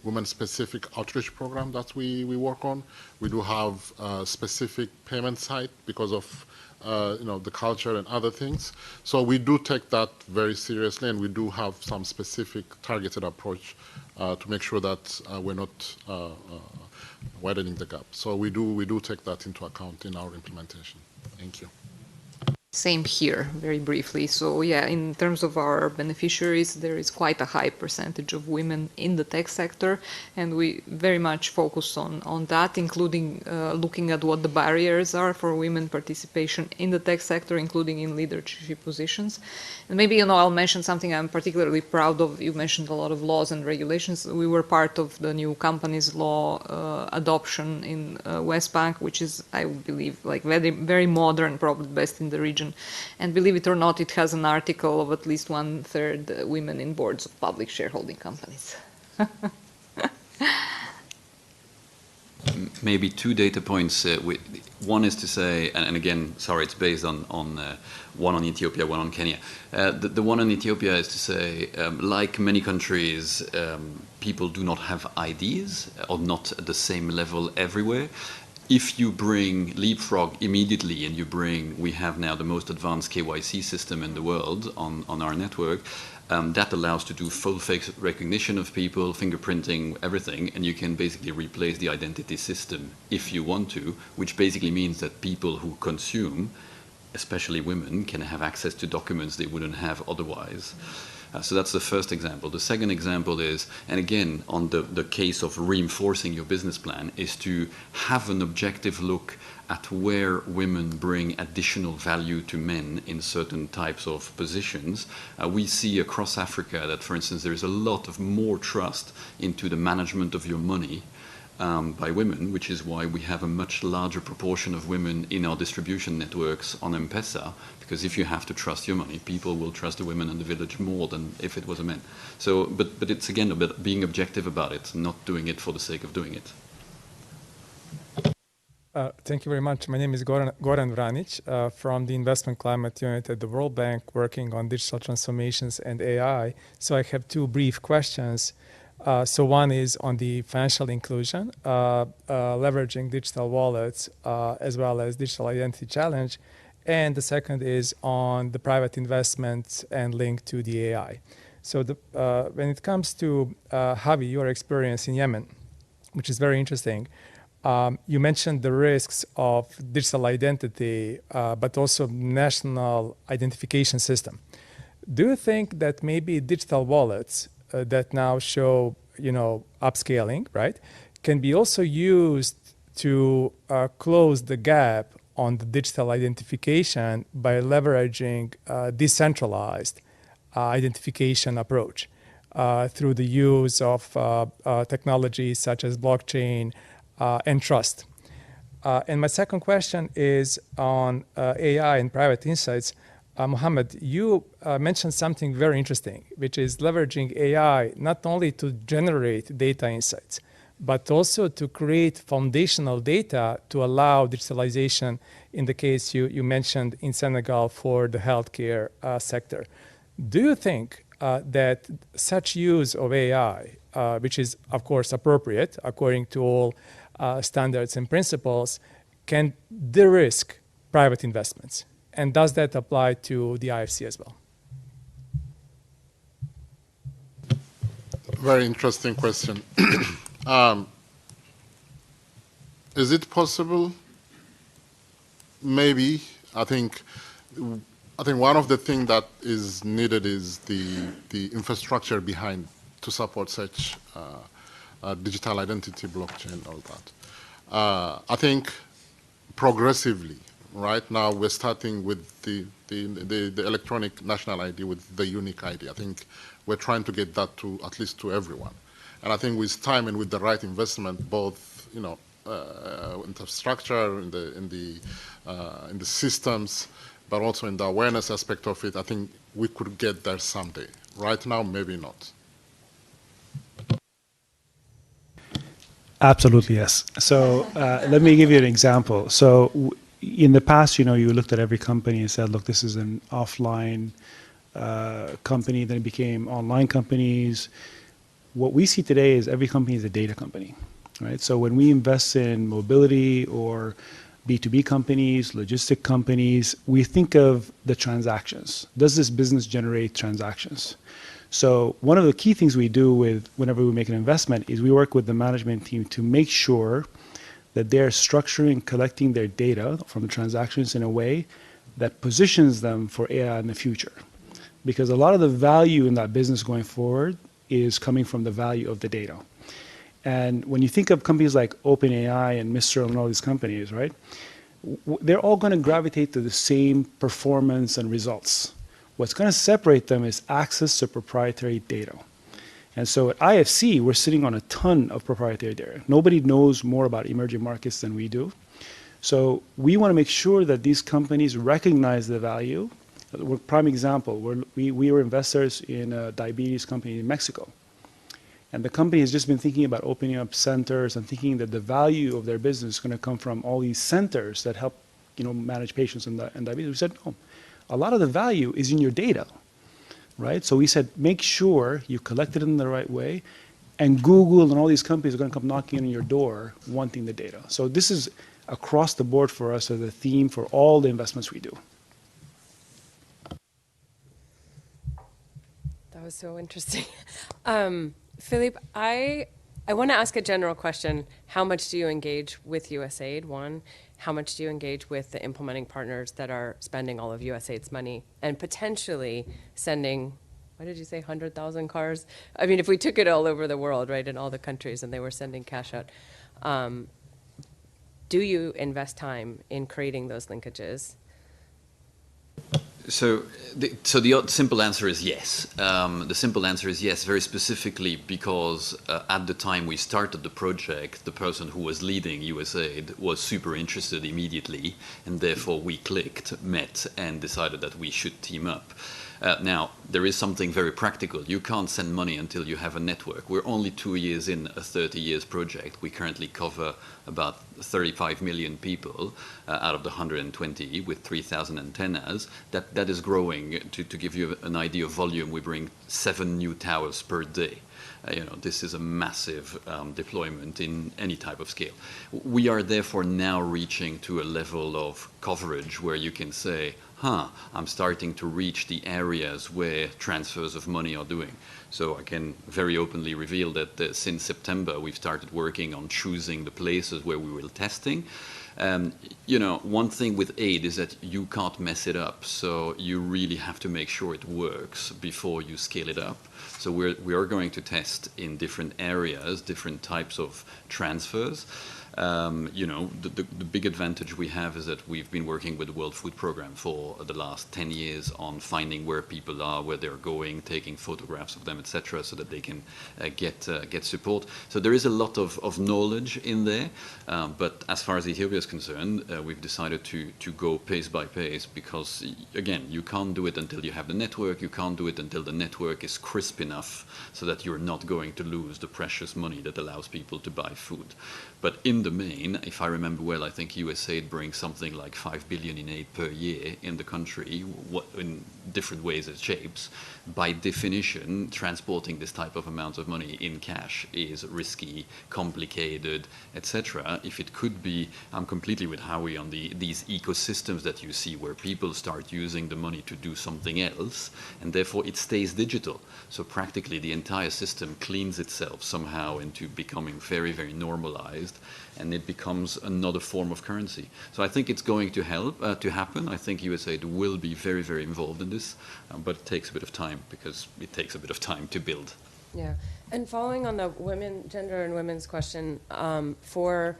B: women-specific outreach program that we work on. We do have a specific payment site because of the culture and other things. So we do take that very seriously, and we do have some specific targeted approach to make sure that we're not widening the gap. So we do take that into account in our implementation. Thank you.
D: Same here, very briefly. So yeah, in terms of our beneficiaries, there is quite a high percentage of women in the tech sector, and we very much focus on that, including looking at what the barriers are for women participation in the tech sector, including in leadership positions. And maybe, I'll mention something I'm particularly proud of. You mentioned a lot of laws and regulations. We were part of the new companies law adoption in West Bank, which is, I believe, like very, very modern, probably best in the region. And believe it or not, it has an article of at least 1/3 women in boards of public shareholding companies.
F: Maybe two data points. One is to say, and again, sorry, it's based on one on Ethiopia, one on Kenya. The one on Ethiopia is to say, like many countries, people do not have IDs, or not at the same level everywhere. If you bring Leapfrog immediately, and we have now the most advanced KYC system in the world on our network, that allows to do full face recognition of people, fingerprinting, everything, and you can basically replace the identity system if you want to, which basically means that people who consume, especially women, can have access to documents they wouldn't have otherwise. So that's the first example. The second example is, and again, on the case of reinforcing your business plan, is to have an objective look at where women bring additional value to men in certain types of positions. We see across Africa that, for instance, there is a lot of more trust into the management of your money by women, which is why we have a much larger proportion of women in our distribution networks on M-Pesa, because if you have to trust your money, people will trust the women in the village more than if it was a man. So, but it's again about being objective about it, not doing it for the sake of doing it.
I: Thank you very much. My name is Goran Vranic from the Investment Climate Unit at the World Bank, working on digital transformations and AI. So I have two brief questions. So one is on the financial inclusion, leveraging digital wallets as well as digital identity challenge. And the second is on the private investments and link to the AI. So when it comes to, Javi, your experience in Yemen, which is very interesting, you mentioned the risks of digital identity, but also national identification system. Do you think that maybe digital wallets that now show, upscaling, right, can be also used to close the gap on the digital identification by leveraging decentralized identification approach through the use of technologies such as blockchain and trust? And my second question is on AI and private insights. Mohammed, you mentioned something very interesting, which is leveraging AI not only to generate data insights, but also to create foundational data to allow digitalization in the case you mentioned in Senegal for the healthcare sector. Do you think that such use of AI, which is of course appropriate according to all standards and principles, can de-risk private investments? And does that apply to the IFC as well?
B: Very interesting question. Is it possible? Maybe. I think one of the things that is needed is the infrastructure behind to support such digital identity, blockchain, all that. I think progressively, right now we're starting with the electronic national ID, with the unique ID. I think we're trying to get that to at least to everyone. And I think with time and with the right investment, both infrastructure in the systems, but also in the awareness aspect of it, I think we could get there someday. Right now, maybe not.
E: Absolutely, yes. So let me give you an example. So in the past, you looked at every company and said, look, this is an offline company, then it became online companies. What we see today is every company is a data company, right? So when we invest in mobility or B2B companies, logistic companies, we think of the transactions. Does this business generate transactions? So one of the key things we do whenever we make an investment is we work with the management team to make sure that they're structuring, collecting their data from the transactions in a way that positions them for AI in the future. Because a lot of the value in that business going forward is coming from the value of the data. And when you think of companies like OpenAI and Mistral and all these companies, right, they're all going to gravitate to the same performance and results. What's going to separate them is access to proprietary data. And so at IFC, we're sitting on a ton of proprietary data. Nobody knows more about emerging markets than we do. So we want to make sure that these companies recognize the value. Prime example, we were investors in a diabetes company in Mexico. And the company has just been thinking about opening up centers and thinking that the value of their business is going to come from all these centers that help manage patients in diabetes. We said, no, a lot of the value is in your data, right? So we said, make sure you collect it in the right way, and Google and all these companies are going to come knocking on your door wanting the data. So this is across the board for us as a theme for all the investments we do.
J: That was so interesting. Philippe, I want to ask a general question. How much do you engage with USAID, one? How much do you engage with the implementing partners that are spending all of USAID's money and potentially sending, what did you say, 100,000 cars? I mean, if we took it all over the world, right, in all the countries, and they were sending cash out, do you invest time in creating those linkages?
F: So the simple answer is yes. The simple answer is yes, very specifically because at the time we started the project, the person who was leading USAID was super interested immediately, and therefore we clicked, met, and decided that we should team up. Now, there is something very practical. You can't send money until you have a network. We're only 2 years in a 30 years project. We currently cover about 35 million people out of the 120 with 3,000 antennas. That is growing. To give you an idea of volume, we bring 7 new towers per day. This is a massive deployment in any type of scale. We are therefore now reaching to a level of coverage where you can say, I'm starting to reach the areas where transfers of money are doing. So I can very openly reveal that since September, we've started working on choosing the places where we will testing. One thing with aid is that you can't mess it up. So you really have to make sure it works before you scale it up. So we are going to test in different areas, different types of transfers. The big advantage we have is that we've been working with the World Food Programme for the last 10 years on finding where people are, where they're going, taking photographs of them, etc., so that they can get support. So there is a lot of knowledge in there, but as far as Ethiopia is concerned, we've decided to go pace by pace because, again, you can't do it until you have the network, you can't do it until the network is crisp enough so that you're not going to lose the precious money that allows people to buy food. But in the main, if I remember well, I think USAID brings something like 5 billion in aid per year in the country, in different ways and shapes. By definition, transporting this type of amount of money in cash is risky, complicated, etc. If it could be, I'm completely with Howie on these ecosystems that you see where people start using the money to do something else, and therefore it stays digital. So practically the entire system cleans itself somehow into becoming very, very normalized, and it becomes another form of currency. So I think it's going to help to happen. I think USAID will be very, very involved in this, but it takes a bit of time because it takes a bit of time to build.
J: Yeah, and following on the gender and women's question, are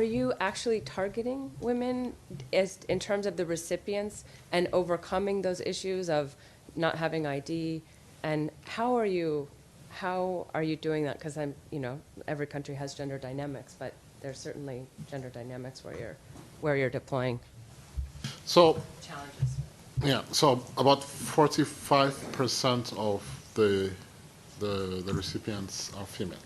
J: you actually targeting women as in terms of the recipients and overcoming those issues of not having ID? And how are you doing that? Because every country has gender dynamics, but there's certainly gender dynamics where you're deploying
B: So,
J: challenges.
B: yeah, so about 45% of the recipients are female.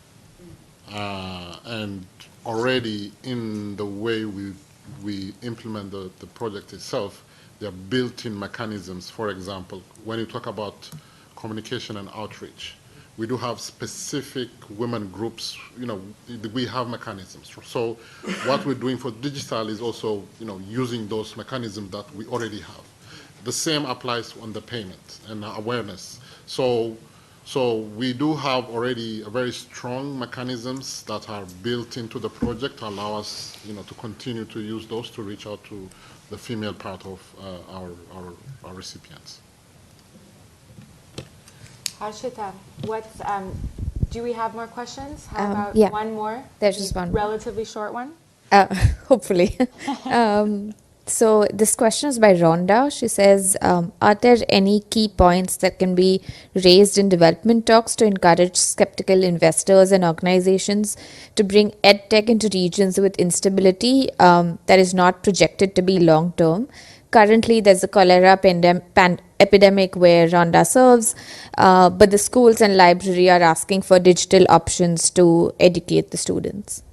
B: And already in the way we implement the project itself, there are built-in mechanisms. For example, when you talk about communication and outreach, we do have specific women groups, we have mechanisms. So what we're doing for digital is also, using those mechanisms that we already have. The same applies on the payment and awareness. So we do have already a very strong mechanisms that are built into the project to allow us, to continue to use those to reach out to the female part of our recipients.
A: Harshita, do we have more questions? How about
G: yeah.
A: one more?
G: There's just one more.
A: Relatively short one?
G: Hopefully. So this question is by Rhonda. She says, are there any key points that can be raised in development talks to encourage skeptical investors and organizations to bring EdTech into regions with instability that is not projected to be long-term? Currently, there's a cholera epidemic where Rwanda serves, but the schools and library are asking for digital options to educate the students.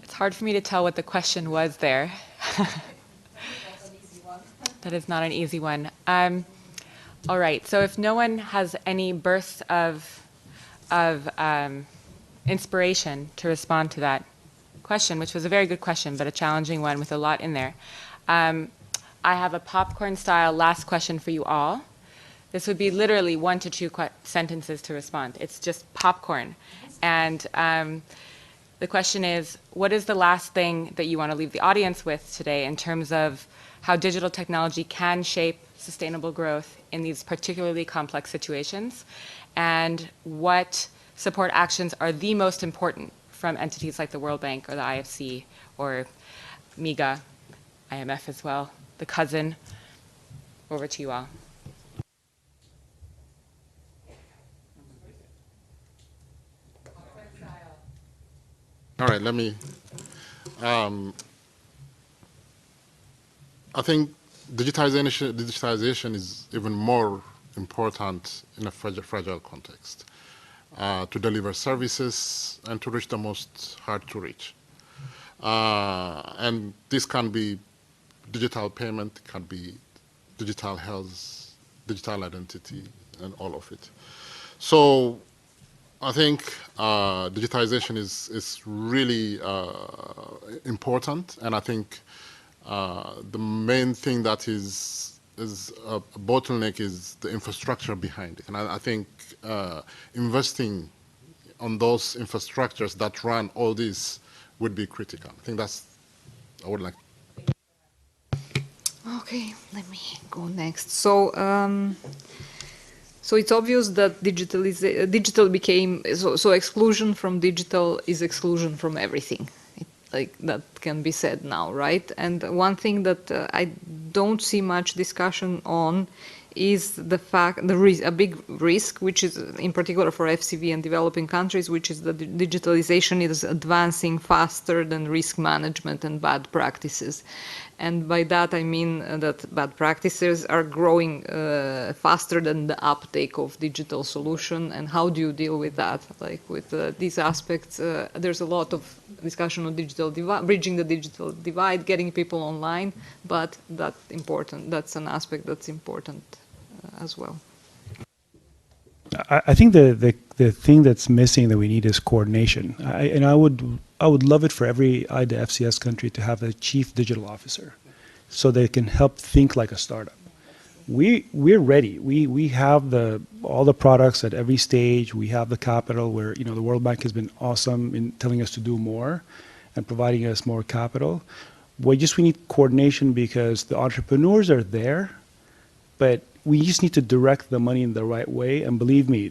A: It's hard for me to tell what the question was there. That is not an easy one. All right, so if no one has any bursts of inspiration to respond to that question, which was a very good question, but a challenging one with a lot in there. I have a popcorn-style last question for you all. This would be literally 1 to 2 sentences to respond. It's just popcorn. And the question is, what is the last thing that you want to leave the audience with today in terms of how digital technology can shape sustainable growth in these particularly complex situations? And what support actions are the most important from entities like the World Bank or the IFC or MIGA, IMF as well, the cousin? Over to you all.
B: All right, let me, I think digitization is even more important in a fragile context to deliver services and to reach the most hard to reach. And this can be digital payment, it can be digital health, digital identity, and all of it. So I think digitization is really important, and I think the main thing that is a bottleneck is the infrastructure behind it. And I think investing on those infrastructures that run all this would be critical. I think I would like.
D: Okay, let me go next. So So it's obvious that digital became, so exclusion from digital is exclusion from everything. Like that can be said now, right? And one thing that I don't see much discussion on is the fact, a big risk, which is in particular for FCV and developing countries, which is that digitalization is advancing faster than risk management and bad practices. And by that I mean that bad practices are growing faster than the uptake of digital solution. And how do you deal with that? Like with these aspects, there's a lot of discussion on bridging the digital divide, getting people online, but that's an aspect that's important as well.
E: I think the thing that's missing that we need is coordination. I would love it for every IDA FCS country to have a chief digital officer, so they can help think like a startup. We're ready. We have all the products at every stage. We have the capital where the World Bank has been awesome in telling us to do more and providing us more capital. We need coordination because the entrepreneurs are there, but we just need to direct the money in the right way. And believe me,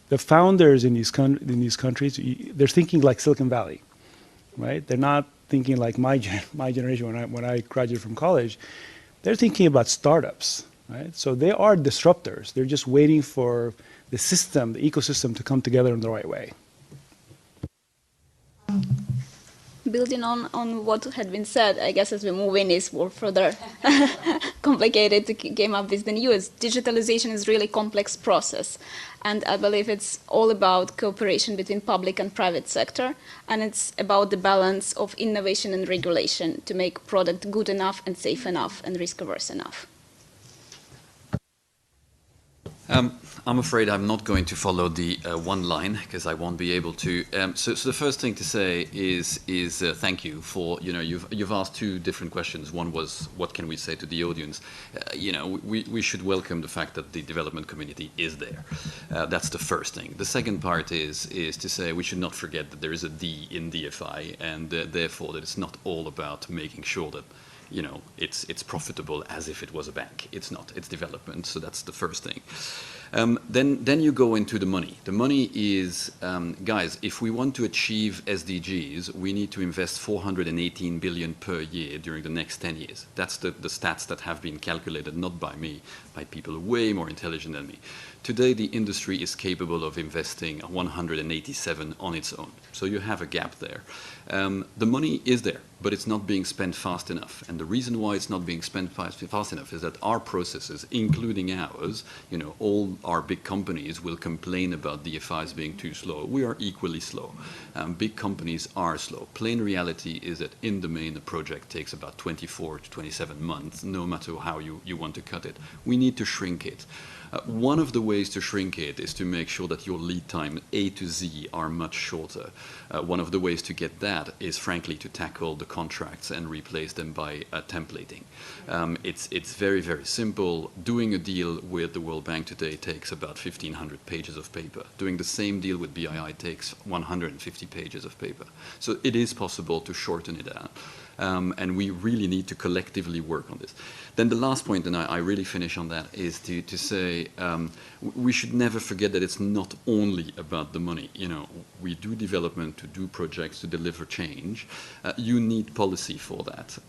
E: the founders in these countries, they're thinking like Silicon Valley, right? They're not thinking like my generation when I graduated from college. They're thinking about startups, right? So they are disruptors. They're just waiting for the ecosystem to come together in the right way.
C: Building on what had been said, I guess as we move in, it's more further complicated to came up with the news. Digitalization is really complex process, and I believe it's all about cooperation between public and private sector, and it's about the balance of innovation and regulation to make product good enough and safe enough and risk-averse enough.
F: I'm afraid I'm not going to follow the one line because I won't be able to. So the first thing to say is thank you for you've asked two different questions. One was what can we say to the audience? We should welcome the fact that the development community is there. That's the first thing. The second part is to say we should not forget that there is a D in DFI, and therefore that it's not all about making sure that it's profitable as if it was a bank. It's not. It's development. So that's the first thing. Then you go into the money. The money is, guys, if we want to achieve SDGs, we need to invest 418 billion per year during the next 10 years. That's the stats that have been calculated, not by me, by people way more intelligent than me. Today, the industry is capable of investing 187 on its own. So you have a gap there. The money is there, but it's not being spent fast enough. And the reason why it's not being spent fast enough is that our processes, including ours, all our big companies will complain about DFIs being too slow. We are equally slow. Big companies are slow. Plain reality is that in the main, a project takes about 24 to 27 months, no matter how you want to cut it. We need to shrink it. One of the ways to shrink it is to make sure that your lead time A to Z are much shorter. One of the ways to get that is, frankly, to tackle the contracts and replace them by templating. It's very, very simple. Doing a deal with the World Bank today takes about 1,500 pages of paper. Doing the same deal with BII takes 150 pages of paper. So it is possible to shorten it down. And we really need to collectively work on this. Then the last point, and I really finish on that, is to say we should never forget that it's not only about the money. We do development to do projects to deliver change. You need policy for that.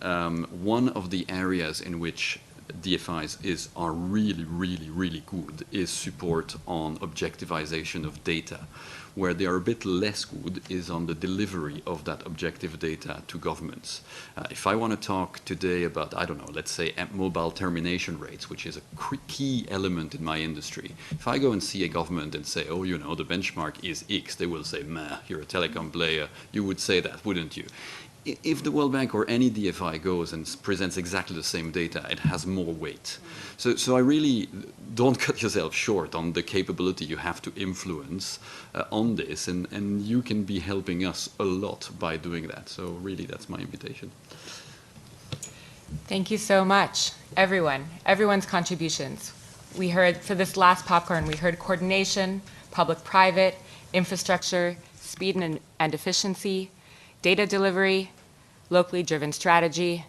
F: One of the areas in which DFIs are really, really, really good is support on objectivization of data. Where they are a bit less good is on the delivery of that objective data to governments. If I want to talk today about, I don't know, let's say mobile termination rates, which is a key element in my industry, if I go and see a government and say, oh, the benchmark is X, they will say, meh, you're a telecom player, you would say that, wouldn't you? If the World Bank or any DFI goes and presents exactly the same data, it has more weight. So I really don't cut yourself short on the capability you have to influence on this, and you can be helping us a lot by doing that. So really, that's my invitation.
A: Thank you so much, everyone's contributions. We heard, for this last popcorn, we heard coordination, public-private, infrastructure, speed and efficiency, data delivery, locally driven strategy.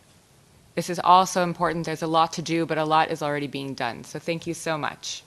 A: This is all so important. There's a lot to do, but a lot is already being done. So thank you so much.